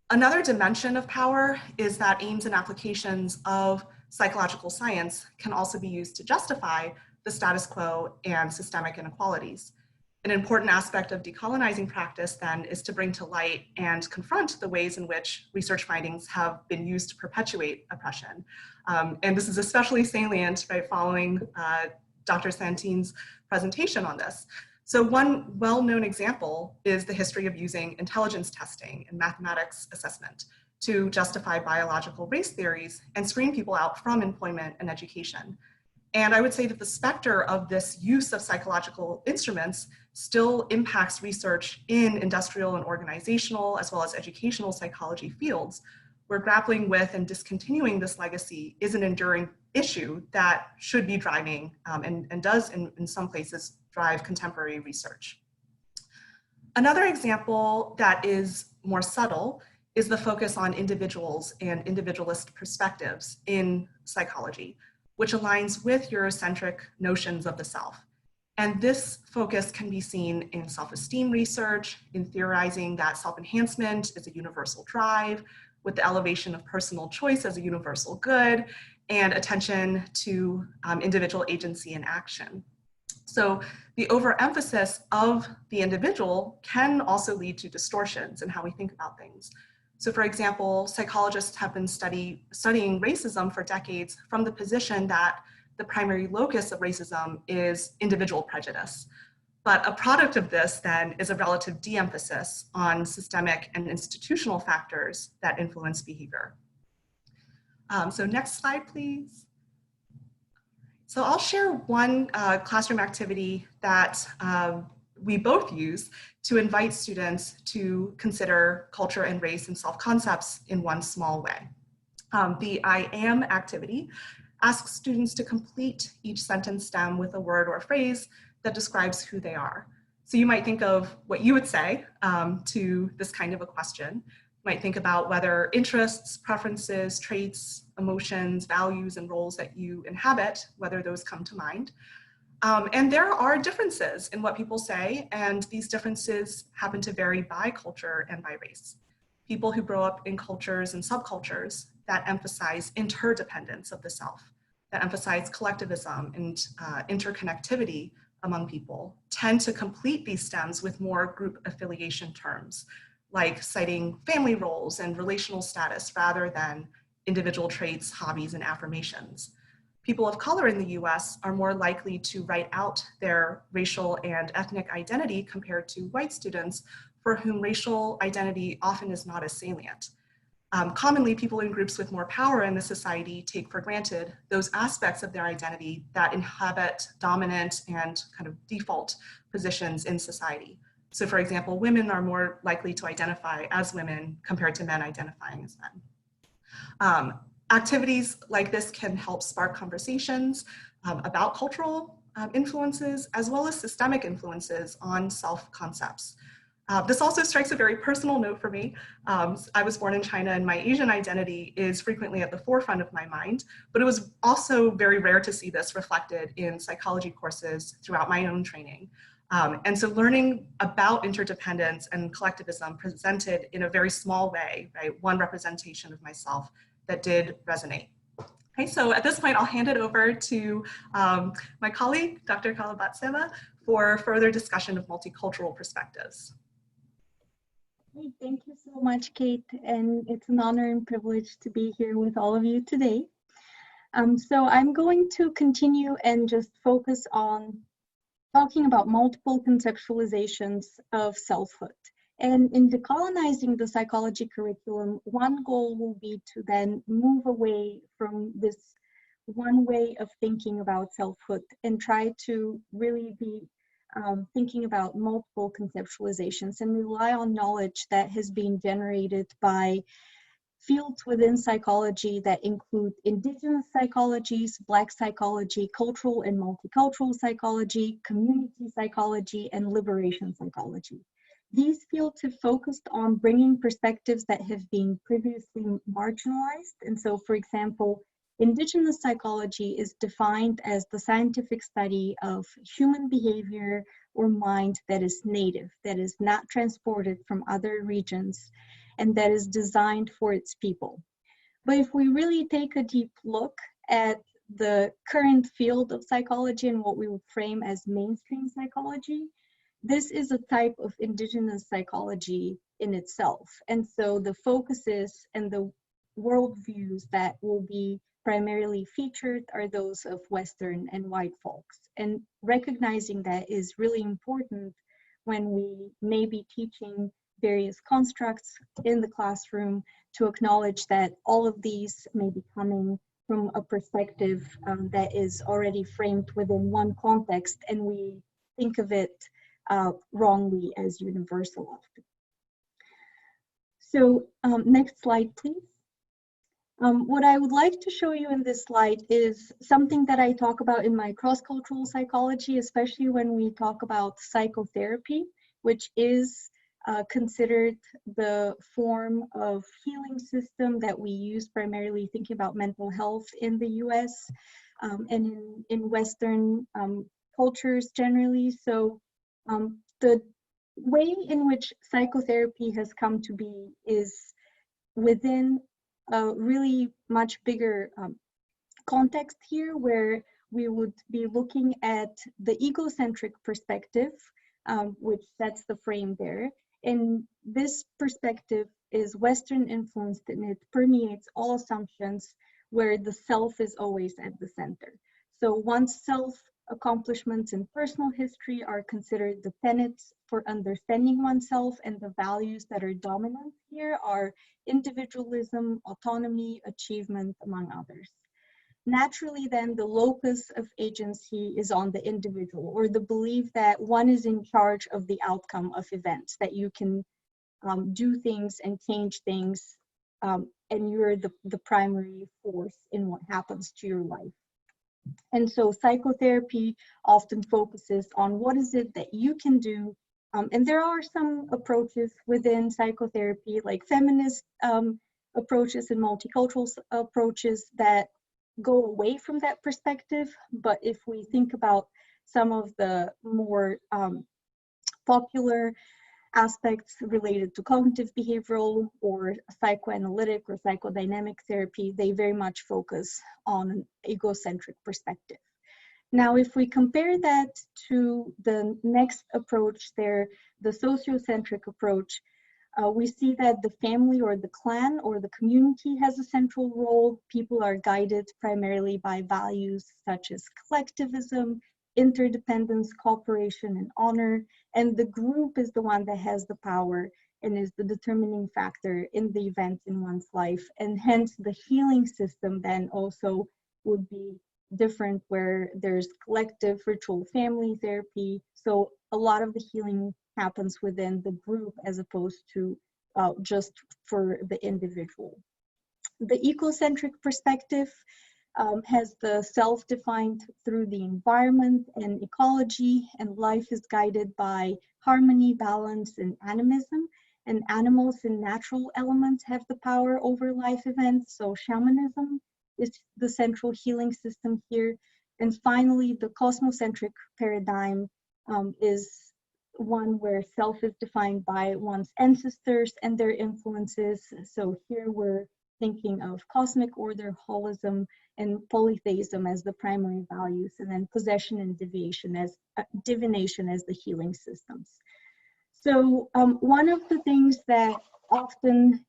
F: Another dimension of power is that aims and applications of psychological science can also be used to justify the status quo and systemic inequalities. An important aspect of decolonizing practice then is to bring to light and confront the ways in which research findings have been used to perpetuate oppression. And this is especially salient, right, following Dr. Santine's presentation on this. So one well-known example is the history of using intelligence testing and mathematics assessment to justify biological race theories and screen people out from employment and education. And I would say that the specter of this use of psychological instruments still impacts research in industrial and organizational, as well as educational psychology fields, where grappling with and discontinuing this legacy is an enduring issue that should be driving, and does in some places drive contemporary research. Another example that is more subtle is the focus on individuals and individualist perspectives in psychology, which aligns with Eurocentric notions of the self. And this focus can be seen in self-esteem research, in theorizing that self-enhancement is a universal drive, with the elevation of personal choice as a universal good, and attention to individual agency and action. So the overemphasis of the individual can also lead to distortions in how we think about things. So for example, psychologists have been studying racism for decades from the position that the primary locus of racism is individual prejudice. But a product of this then is a relative de-emphasis on systemic and institutional factors that influence behavior. So next slide, please. So I'll share one classroom activity that we both use to invite students to consider culture and race and self-concepts in one small way. The I am activity asks students to complete each sentence stem with a word or a phrase that describes who they are. So you might think of what you would say to this kind of a question. You might think about whether interests, preferences, traits, emotions, values, and roles that you inhabit, whether those come to mind. And there are differences in what people say, and these differences happen to vary by culture and by race. People who grow up in cultures and subcultures that emphasize interdependence of the self, that emphasize collectivism and interconnectivity among people, tend to complete these stems with more group affiliation terms, like citing family roles and relational status rather than individual traits, hobbies, and affirmations. People of color in the US are more likely to write out their racial and ethnic identity compared to white students for whom racial identity often is not as salient. Commonly, people in groups with more power in the society take for granted those aspects of their identity that inhabit dominant and kind of default positions in society. So for example, women are more likely to identify as women compared to men identifying as men. Activities like this can help spark conversations about cultural influences as well as systemic influences on self-concepts. This also strikes a very personal note for me. I was born in China and my Asian identity is frequently at the forefront of my mind, but it was also very rare to see this reflected in psychology courses throughout my own training. And so learning about interdependence and collectivism presented in a very small way, right, one representation of myself that did resonate. Okay, so at this point, I'll hand it over to my colleague, Dr. Kalibatseva, for further discussion of multicultural perspectives.
G: Thank you so much, Kate, and it's an honor and privilege to be here with all of you today. So I'm going to continue and just focus on talking about multiple conceptualizations of selfhood. And in decolonizing the psychology curriculum, one goal will be to then move away from this one way of thinking about selfhood and try to really be thinking about multiple conceptualizations and rely on knowledge that has been generated by fields within psychology that include indigenous psychologies, Black psychology, cultural and multicultural psychology, community psychology, and liberation psychology. These fields have focused on bringing perspectives that have been previously marginalized. And so, for example, indigenous psychology is defined as the scientific study of human behavior or mind that is native, that is not transported from other regions, and that is designed for its people. But if we really take a deep look at the current field of psychology and what we would frame as mainstream psychology, this is a type of indigenous psychology in itself. And so the focuses and the worldviews that will be primarily featured are those of Western and white folks. And recognizing that is really important when we may be teaching various constructs in the classroom, to acknowledge that all of these may be coming from a perspective that is already framed within one context, and we think of it wrongly as universal often. So next slide, please. What I would like to show you in this slide is something that I talk about in my cross-cultural psychology, especially when we talk about psychotherapy, which is considered the form of healing system that we use primarily thinking about mental health in the US and in Western cultures generally. So the way in which psychotherapy has come to be is within a really much bigger context here, where we would be looking at the egocentric perspective, which sets the frame there. And this perspective is Western influenced, and it permeates all assumptions where the self is always at the center. So one's self accomplishments in personal history are considered the tenets for understanding oneself, and the values that are dominant here are individualism, autonomy, achievement, among others. Naturally, then, the locus of agency is on the individual, or the belief that one is in charge of the outcome of events, that you can do things and change things, and you're the primary force in what happens to your life. And so psychotherapy often focuses on what is it that you can do. And there are some approaches within psychotherapy, like feminist approaches and multicultural approaches, that go away from that perspective. But if we think about some of the more popular aspects related to cognitive behavioral or psychoanalytic or psychodynamic therapy, they very much focus on an egocentric perspective. Now, if we compare that to the next approach there, the sociocentric approach, we see that the family or the clan or the community has a central role. People are guided primarily by values such as collectivism, interdependence, cooperation, and honor. And the group is the one that has the power and is the determining factor in the events in one's life. And hence the healing system then also would be different, where there's collective ritual family therapy. So a lot of the healing happens within the group as opposed to just for the individual. The ecocentric perspective has the self defined through the environment and ecology, and life is guided by harmony, balance, and animism. And animals and natural elements have the power over life events. So shamanism is the central healing system here. And finally, the cosmocentric paradigm is one where self is defined by one's ancestors and their influences. So here we're thinking of cosmic order, holism, and polytheism as the primary values, and then possession and divination as the healing systems. So one of the things that often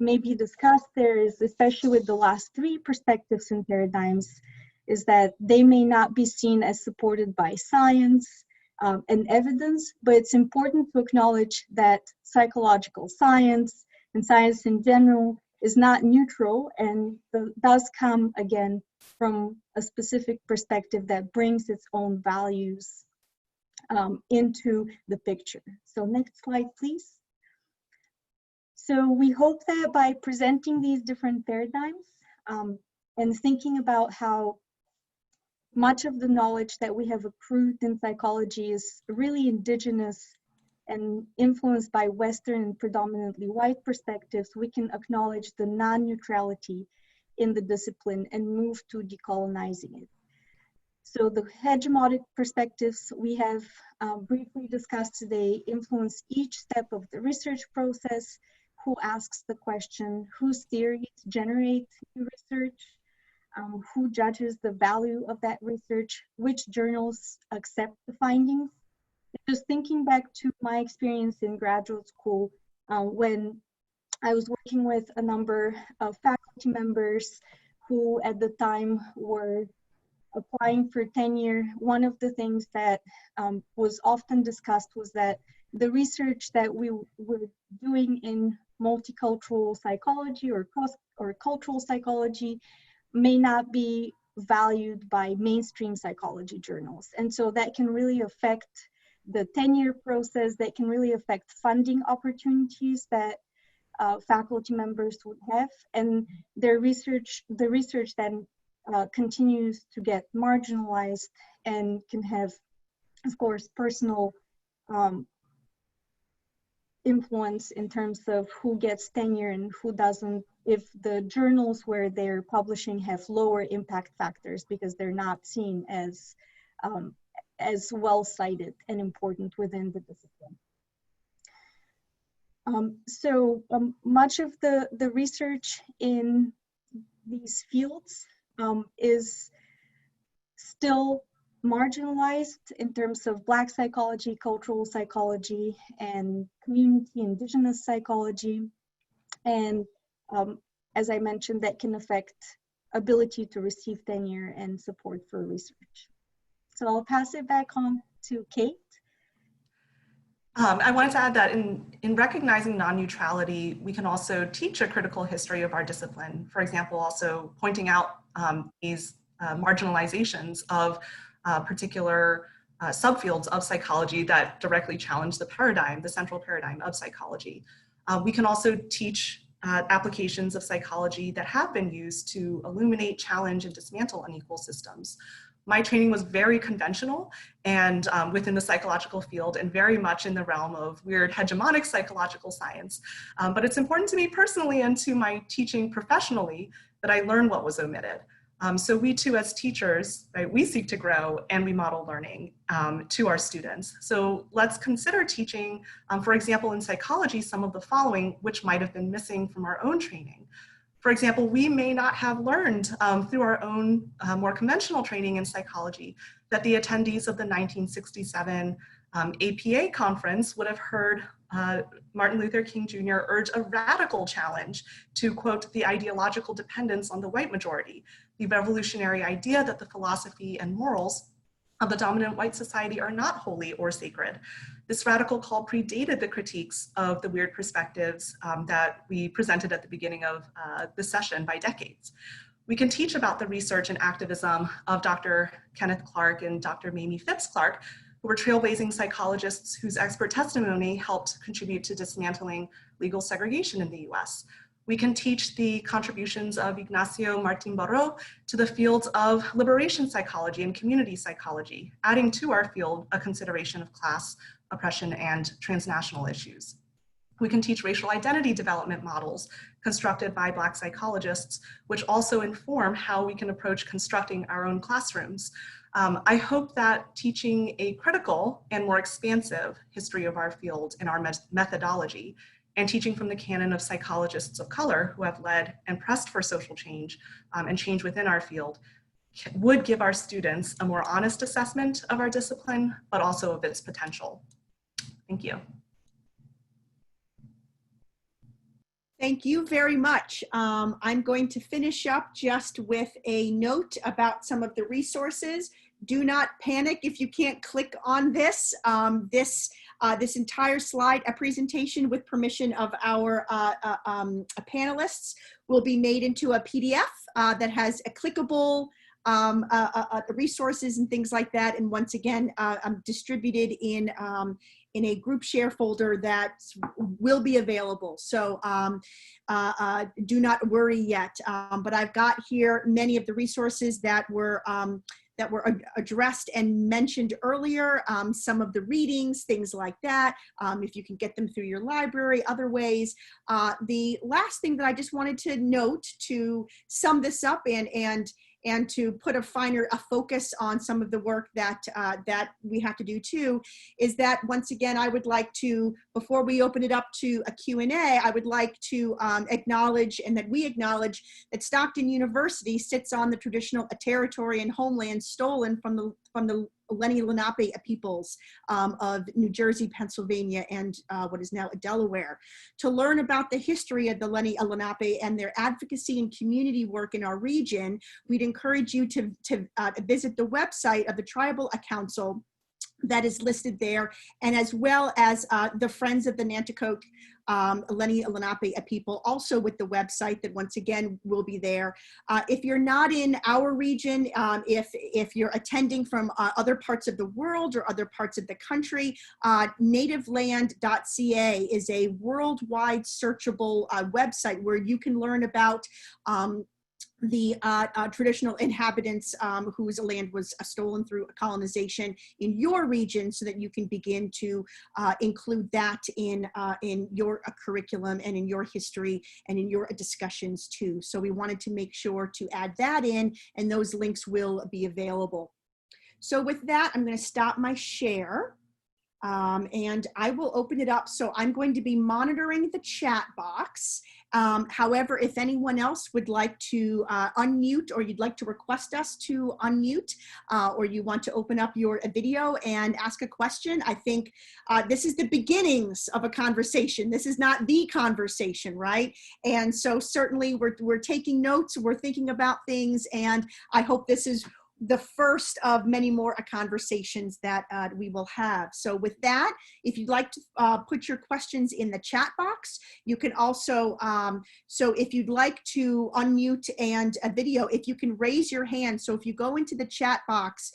G: may be discussed there is, especially with the last three perspectives and paradigms, is that they may not be seen as supported by science and evidence, but it's important to acknowledge that psychological science and science in general is not neutral, and does come again from a specific perspective that brings its own values into the picture. So next slide, please. So we hope that by presenting these different paradigms and thinking about how much of the knowledge that we have accrued in psychology is really indigenous and influenced by Western and predominantly white perspectives, we can acknowledge the non-neutrality in the discipline and move to decolonizing it. So the hegemonic perspectives we have briefly discussed today influence each step of the research process: who asks the question, whose theories generate new research, who judges the value of that research, which journals accept the findings. Just thinking back to my experience in graduate school, when I was working with a number of faculty members who at the time were applying for tenure, one of the things that was often discussed was that the research that we were doing in multicultural psychology or cultural psychology may not be valued by mainstream psychology journals. And so that can really affect the tenure process, that can really affect funding opportunities that faculty members would have, and the research then continues to get marginalized and can have, of course, personal influence in terms of who gets tenure and who doesn't, if the journals where they're publishing have lower impact factors because they're not seen as well cited and important within the discipline. Much of the research in these fields is still marginalized in terms of Black psychology, cultural psychology, and community indigenous psychology. And as I mentioned, that can affect ability to receive tenure and support for research. So I'll pass it back on to Kate.
F: I wanted to add that in recognizing non-neutrality, we can also teach a critical history of our discipline. For example, also pointing out these marginalizations of particular subfields of psychology that directly challenge the paradigm, the central paradigm of psychology. We can also teach applications of psychology that have been used to illuminate, challenge, and dismantle unequal systems. My training was very conventional and within the psychological field and very much in the realm of weird hegemonic psychological science. But it's important to me personally and to my teaching professionally that I learn what was omitted. So we too as teachers, right, we seek to grow and we model learning to our students. So let's consider teaching, for example, in psychology, some of the following which might have been missing from our own training. For example, we may not have learned through our own more conventional training in psychology that the attendees of the 1967 APA conference would have heard Martin Luther King Jr. urge a radical challenge to, quote, the ideological dependence on the white majority, the revolutionary idea that the philosophy and morals of the dominant white society are not holy or sacred. This radical call predated the critiques of the weird perspectives that we presented at the beginning of the session by decades. We can teach about the research and activism of Dr. Kenneth Clark and Dr. Mamie Phipps Clark, who were trailblazing psychologists whose expert testimony helped contribute to dismantling legal segregation in the US. We can teach the contributions of Ignacio Martín Baró to the fields of liberation psychology and community psychology, adding to our field a consideration of class, oppression, and transnational issues. We can teach racial identity development models constructed by Black psychologists, which also inform how we can approach constructing our own classrooms. I hope that teaching a critical and more expansive history of our field and our methodology, and teaching from the canon of psychologists of color who have led and pressed for social change and change within our field, would give our students a more honest assessment of our discipline, but also of its potential. Thank you.
A: Thank you very much. I'm going to finish up just with a note about some of the resources. Do not panic if you can't click on this. This entire slide, a presentation with permission of our panelists, will be made into a PDF that has a clickable resources and things like that. And once again, distributed in a group share folder that will be available. So do not worry yet. But I've got here many of the resources that were addressed and mentioned earlier, some of the readings, things like that, if you can get them through your library, other ways. The last thing that I just wanted to note to sum this up and to put a focus on some of the work that we have to do too, is that once again, I would like to, before we open it up to a Q&A, I would like to acknowledge, and that we acknowledge, that Stockton University sits on the traditional territory and homeland stolen from the Lenni Lenape peoples of New Jersey, Pennsylvania, and what is now Delaware. To learn about the history of the Lenni Lenape and their advocacy and community work in our region, we'd encourage you to visit the website of the Tribal Council that is listed there, and as well as the Friends of the Nanticoke Lenni Lenape people, also with the website that once again will be there. If you're not in our region, if you're attending from other parts of the world or other parts of the country, nativeland.ca is a worldwide searchable website where you can learn about the traditional inhabitants whose land was stolen through colonization in your region, so that you can begin to include that in your curriculum and in your history and in your discussions too. So we wanted to make sure to add that in, and those links will be available. So with that, I'm going to stop my share. And I will open it up. So I'm going to be monitoring the chat box. However, if anyone else would like to unmute, or you'd like to request us to unmute, or you want to open up your video and ask a question, I think this is the beginnings of a conversation. This is not the conversation, right? And so certainly we're taking notes, we're thinking about things, and I hope this is the first of many more conversations that we will have. So with that, if you'd like to put your questions in the chat box, you can also, so if you'd like to unmute and a video, if you can raise your hand. So if you go into the chat box,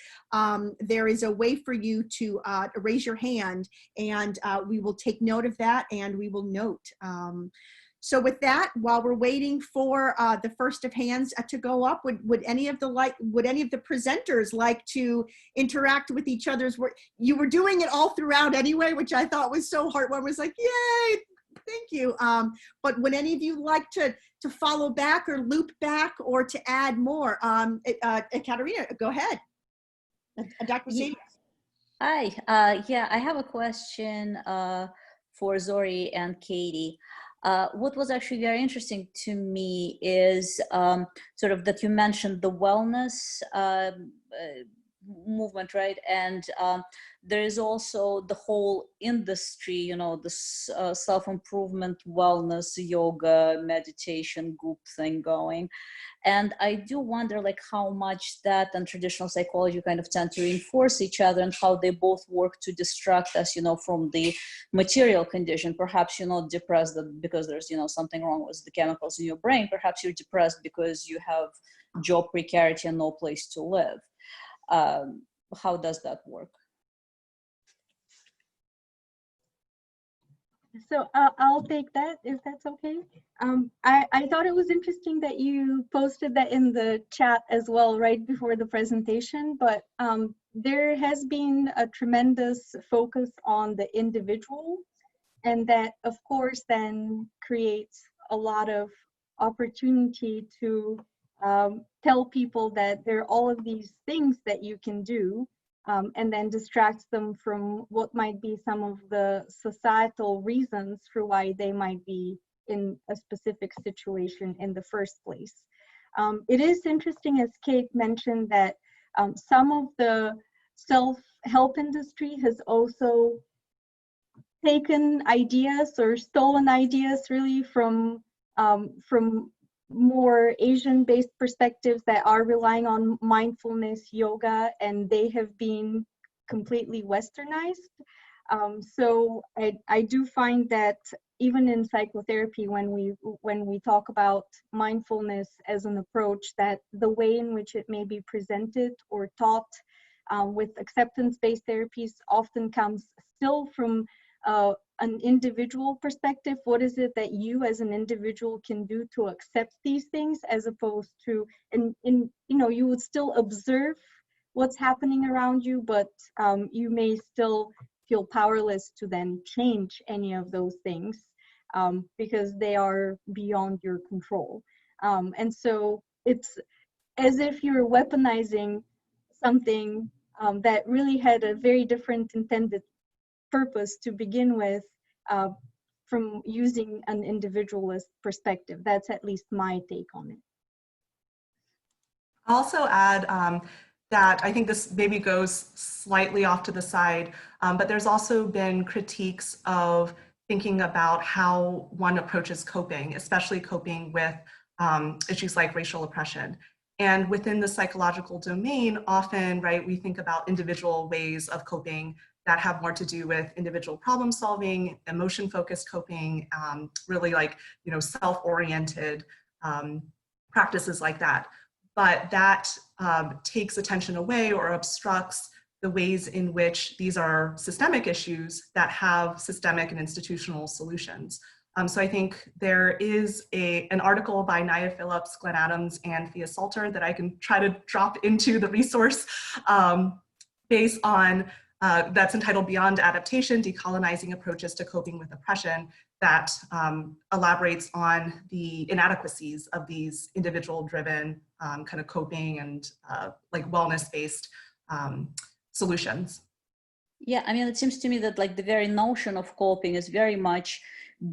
A: there is a way for you to raise your hand, and we will take note of that, and we will note. So with that, while we're waiting for the first of hands to go up, would any of the presenters like to interact with each other's work? You were doing it all throughout anyway, which I thought was so heartwarming. Was like, yay, thank you. But would any of you like to follow back or loop back or to add more? Ekaterina, go ahead. Dr. Sadia.
C: Hi, yeah, I have a question for Zori and Katie. What was actually very interesting to me is sort of that you mentioned the wellness movement, right? And there is also the whole industry, you know, this self-improvement, wellness, yoga, meditation group thing going. And I do wonder, like, how much that and traditional psychology kind of tend to reinforce each other, and how they both work to distract us, you know, from the material condition. Perhaps you're not depressed because there's, you know, something wrong with the chemicals in your brain. Perhaps you're depressed because you have job precarity and no place to live. How does that work?
G: So I'll take that, if that's okay. I thought it was interesting that you posted that in the chat as well, right before the presentation, but there has been a tremendous focus on the individual, and that of course then creates a lot of opportunity to tell people that there are all of these things that you can do, and then distracts them from what might be some of the societal reasons for why they might be in a specific situation in the first place. It is interesting, as Kate mentioned, that some of the self-help industry has also taken ideas or stolen ideas really from more Asian-based perspectives that are relying on mindfulness, yoga, and they have been completely westernized. So I do find that even in psychotherapy, when we talk about mindfulness as an approach, that the way in which it may be presented or taught with acceptance-based therapies often comes still from an individual perspective. What is it that you as an individual can do to accept these things, as opposed to, you would still observe what's happening around you, but you may still feel powerless to then change any of those things because they are beyond your control. And so it's as if you're weaponizing something that really had a very different intended purpose to begin with, from using an individualist perspective. That's at least my take on it.
F: I'll also add that I think this maybe goes slightly off to the side, but there's also been critiques of thinking about how one approaches coping, especially coping with issues like racial oppression. And within the psychological domain, often, right, we think about individual ways of coping that have more to do with individual problem solving, emotion-focused coping, really like, self-oriented practices like that. But that takes attention away or obstructs the ways in which these are systemic issues that have systemic and institutional solutions. So I think there is an article by Nia Phillips, Glenn Adams, and Thea Salter that I can try to drop into the resource based on, that's entitled Beyond Adaptation, Decolonizing Approaches to Coping with Oppression, that elaborates on the inadequacies of these individual-driven kind of coping and like wellness-based solutions.
C: Yeah, I mean, it seems to me that like the very notion of coping is very much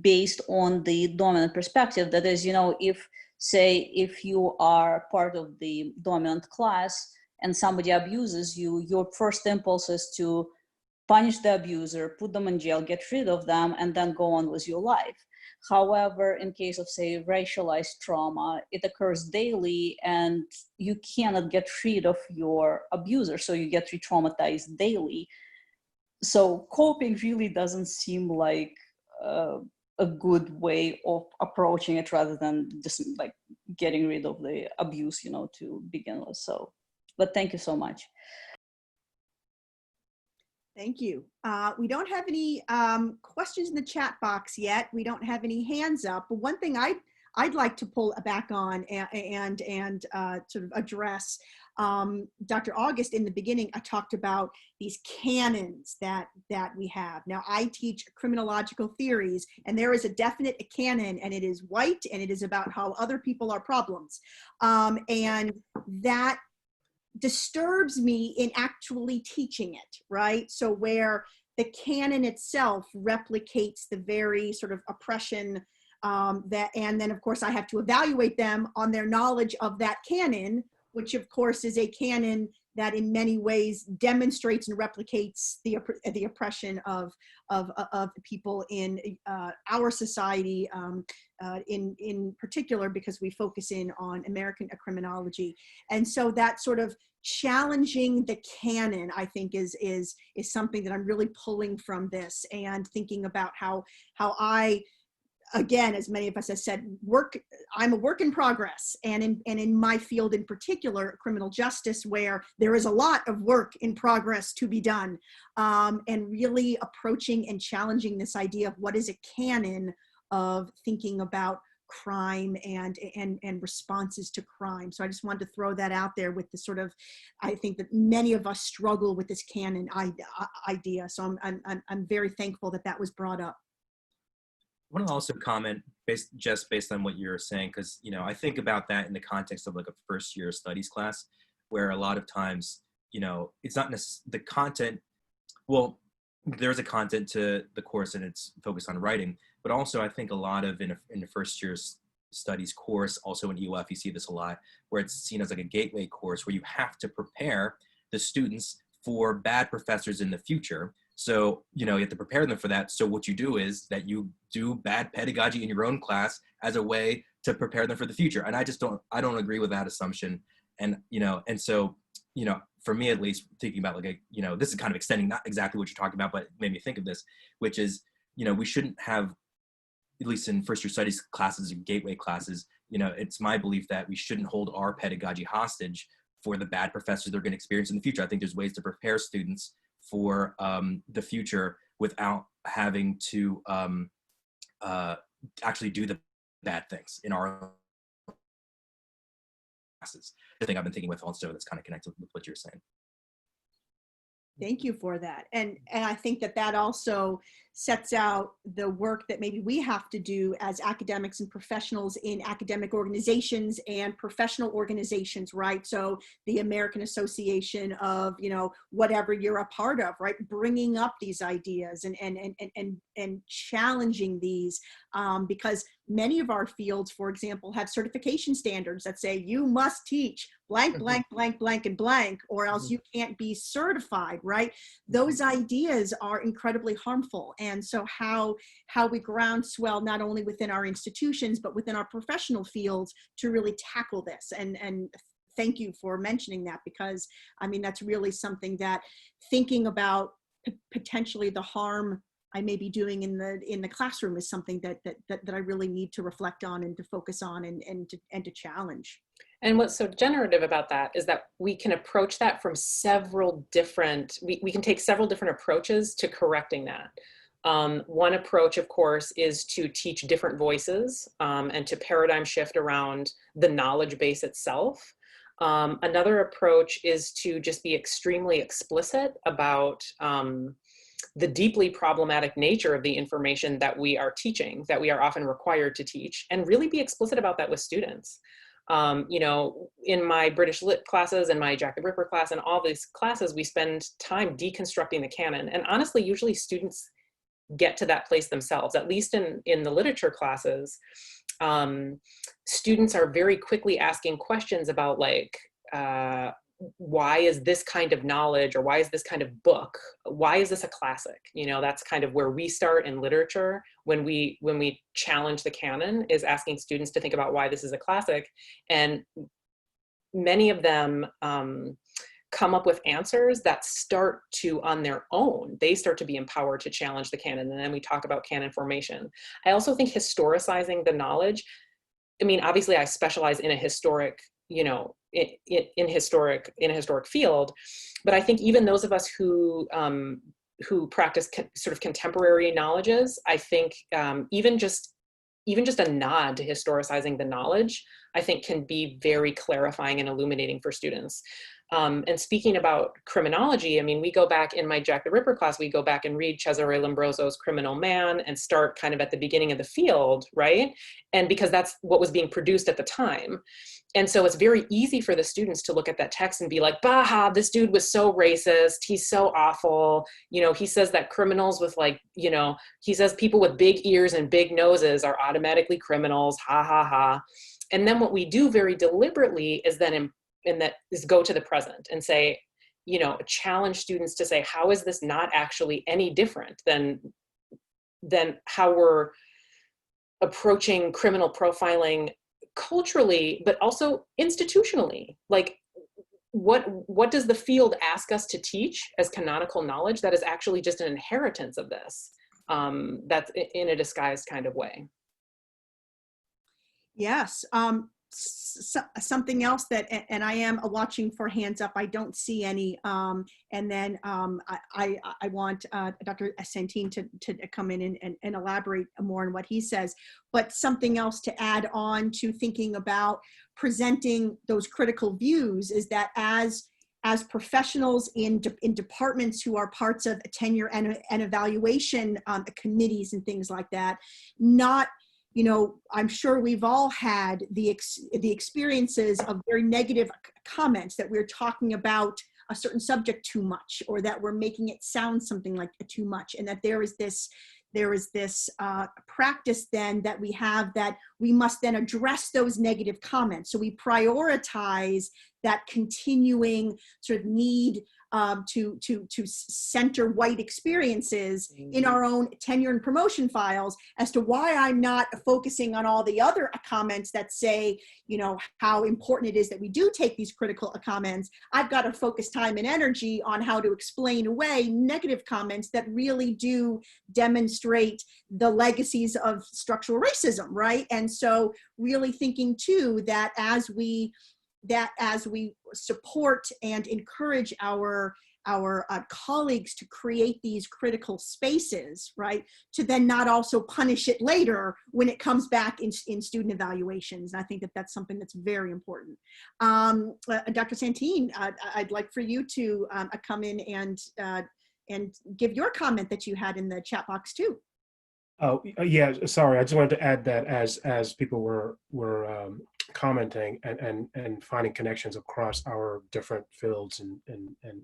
C: based on the dominant perspective. That is, if you are part of the dominant class and somebody abuses you, your first impulse is to punish the abuser, put them in jail, get rid of them, and then go on with your life. However, in case of, say, racialized trauma, it occurs daily and you cannot get rid of your abuser, so you get re-traumatized daily. So coping really doesn't seem like a good way of approaching it, rather than just like getting rid of the abuse, to begin with. So, but thank you so much.
A: Thank you. We don't have any questions in the chat box yet. We don't have any hands up. But one thing I'd like to pull back on and sort of address, Dr. August, in the beginning, I talked about these canons that we have. Now, I teach criminological theories, and there is a definite canon, and it is white, and it is about how other people are problems. And that disturbs me in actually teaching it, right? So where the canon itself replicates the very sort of oppression and then of course I have to evaluate them on their knowledge of that canon, which of course is a canon that in many ways demonstrates and replicates the oppression of people in our society, in particular, because we focus in on American criminology. And so that sort of challenging the canon, I think, is something that I'm really pulling from this, and thinking about how I, again, as many of us have said, I'm a work in progress, and in my field in particular, criminal justice, where there is a lot of work in progress to be done, and really approaching and challenging this idea of what is a canon of thinking about crime and responses to crime. So I just wanted to throw that out there with the sort of, I think that many of us struggle with this canon idea. So I'm very thankful that that was brought up.
D: I want to also comment based on what you're saying, because I think about that in the context of like a first year studies class, where a lot of times it's not necessarily the content. Well, there's a content to the course and it's focused on writing, but also I think a lot of in the first year studies course, also in EOF, you see this a lot, where it's seen as like a gateway course where you have to prepare the students for bad professors in the future. So, you have to prepare them for that. So what you do is that you do bad pedagogy in your own class as a way to prepare them for the future. And I don't agree with that assumption. And, and so, for me, at least, thinking about like, this is kind of extending not exactly what you're talking about, but it made me think of this, which is, we shouldn't have, at least in first year studies classes and gateway classes, it's my belief that we shouldn't hold our pedagogy hostage for the bad professors they're going to experience in the future. I think there's ways to prepare students for the future without having to actually do the bad things in our classes. The thing I've been thinking with also that's kind of connected with what you're saying.
A: Thank you for that. And I think that that also sets out the work that maybe we have to do as academics and professionals in academic organizations and professional organizations, right? So the American Association of, you know, whatever you're a part of, right? Bringing up these ideas and challenging these, because many of our fields, for example, have certification standards that say you must teach blank, blank, blank, blank, and blank, or else you can't be certified, right? Those ideas are incredibly harmful. And so how we groundswell not only within our institutions, but within our professional fields to really tackle this. And thank you for mentioning that, because I mean, that's really something that thinking about potentially the harm I may be doing in the classroom is something that I really need to reflect on and to focus on and to challenge.
B: And what's so generative about that is that we can approach that from several different, we can take several different approaches to correcting that. One approach, of course, is to teach different voices and to paradigm shift around the knowledge base itself. Another approach is to just be extremely explicit about the deeply problematic nature of the information that we are teaching, that we are often required to teach, and really be explicit about that with students. You know, in my British Lit classes and my Jack the Ripper class and all these classes, we spend time deconstructing the canon. And honestly, usually students get to that place themselves, at least in the literature classes. Students are very quickly asking questions about like, why is this kind of knowledge, or why is this kind of book, why is this a classic? You know, that's kind of where we start in literature when we challenge the canon, is asking students to think about why this is a classic. And many of them come up with answers that start to, on their own, they start to be empowered to challenge the canon. And then we talk about canon formation. I also think historicizing the knowledge, I mean, obviously I specialize in a historic, you know, in a historic field, but I think even those of us who practice sort of contemporary knowledges, I think even just a nod to historicizing the knowledge, I think can be very clarifying and illuminating for students. And speaking about criminology, I mean, we go back in my Jack the Ripper class, we go back and read Cesare Lombroso's Criminal Man and start kind of at the beginning of the field, right? And because that's what was being produced at the time. And so it's very easy for the students to look at that text and be like, bah, this dude was so racist. He's so awful. You know, he says that criminals with like, you know, he says people with big ears and big noses are automatically criminals, ha, ha, ha. And then what we do very deliberately is then go to the present and say, you know, challenge students to say, how is this not actually any different than how we're approaching criminal profiling culturally, but also institutionally? Like, what does the field ask us to teach as canonical knowledge that is actually just an inheritance of this, that's in a disguised kind of way?
A: Yes. Something else that, and I am watching for hands up, I don't see any, and then I want Dr. Santine to come in and elaborate more on what he says, but something else to add on to thinking about presenting those critical views is that as professionals in departments who are parts of tenure and evaluation committees and things like that, not, you know, I'm sure we've all had the experiences of very negative comments that we're talking about a certain subject too much, or that we're making it sound something like too much, and that there is this practice then that we have, that we must then address those negative comments. So we prioritize that continuing sort of need to center white experiences in our own tenure and promotion files, as to why I'm not focusing on all the other comments that say, you know, how important it is that we do take these critical comments. I've got to focus time and energy on how to explain away negative comments that really do demonstrate the legacies of structural racism, right? And so really thinking too that as we that as we support and encourage our colleagues to create these critical spaces, right, to then not also punish it later when it comes back in student evaluations. I think that that's something that's very important. Dr. Santine, I'd like for you to come in and give your comment that you had in the chat box too.
E: Oh, yeah, sorry, I just wanted to add that as people were commenting and finding connections across our different fields and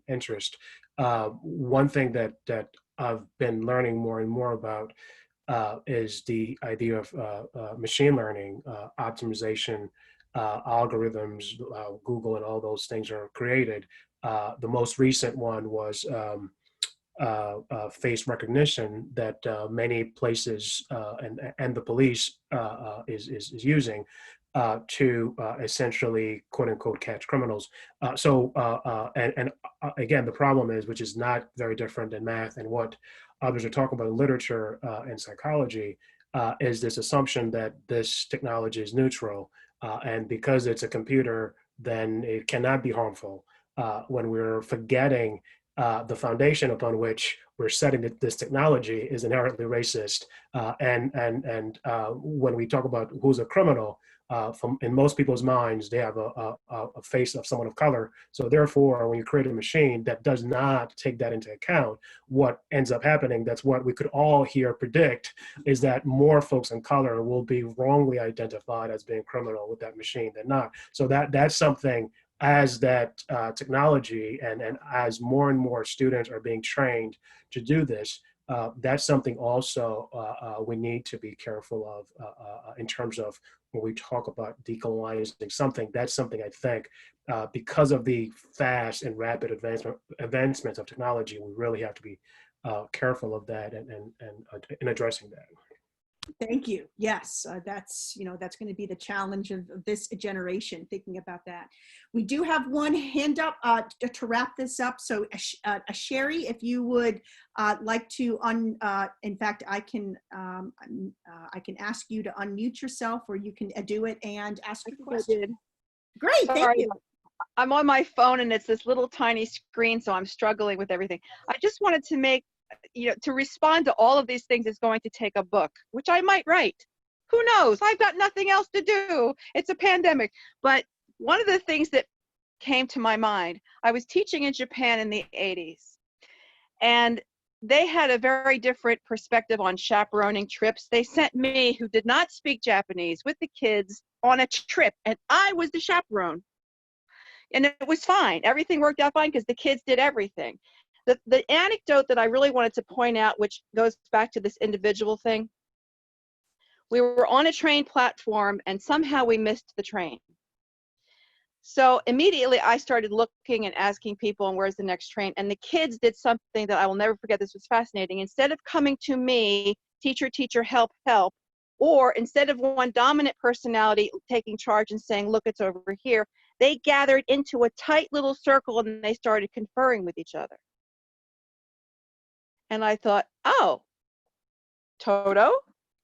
E: interest. One thing that I've been learning more and more about is the idea of machine learning, optimization, algorithms, Google and all those things are created. The most recent one was face recognition that many places and the police is using to essentially quote unquote catch criminals. Again, the problem is, which is not very different than math and what others are talking about in literature and psychology, is this assumption that this technology is neutral, and because it's a computer, then it cannot be harmful. When we're forgetting the foundation upon which we're setting this technology is inherently racist. And when we talk about who's a criminal, in most people's minds, they have a face of someone of color. So therefore, when you create a machine that does not take that into account, what ends up happening, that's what we could all here predict, is that more folks of color will be wrongly identified as being criminal with that machine than not. So that's something, as that technology and as more and more students are being trained to do this, that's something also we need to be careful of in terms of when we talk about decolonizing something. That's something I think because of the fast and rapid advancements of technology, we really have to be careful of that and addressing that.
A: Thank you. Yes, that's going to be the challenge of this generation, thinking about that. We do have one hand up to wrap this up. So Sherry, if you would like to, in fact, I can ask you to unmute yourself, or you can do it and ask your question. Great, thank you.
H: I'm on my phone and it's this little tiny screen, so I'm struggling with everything. I just wanted to make, to respond to all of these things is going to take a book, which I might write. Who knows? I've got nothing else to do. It's a pandemic. But one of the things that came to my mind, I was teaching in Japan in the 80s, and they had a very different perspective on chaperoning trips. They sent me, who did not speak Japanese, with the kids on a trip, and I was the chaperone. And it was fine. Everything worked out fine because the kids did everything. The anecdote that I really wanted to point out, which goes back to this individual thing, we were on a train platform and somehow we missed the train. So immediately I started looking and asking people, and where's the next train? And the kids did something that I will never forget. This was fascinating. Instead of coming to me, teacher, teacher, help, help, or instead of one dominant personality taking charge and saying, look, it's over here, they gathered into a tight little circle and they started conferring with each other. And I thought, oh, Toto,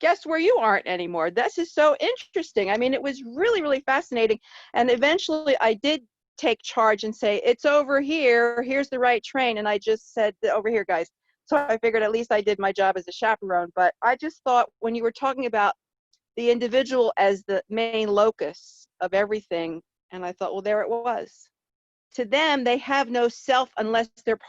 H: guess where you aren't anymore? This is so interesting. I mean, it was really, really fascinating. And eventually I did take charge and say, it's over here. Here's the right train. And I just said, over here, guys. So I figured at least I did my job as a chaperone. But I just thought when you were talking about the individual as the main locus of everything, and I thought, well, there it was. To them, they have no self unless they're part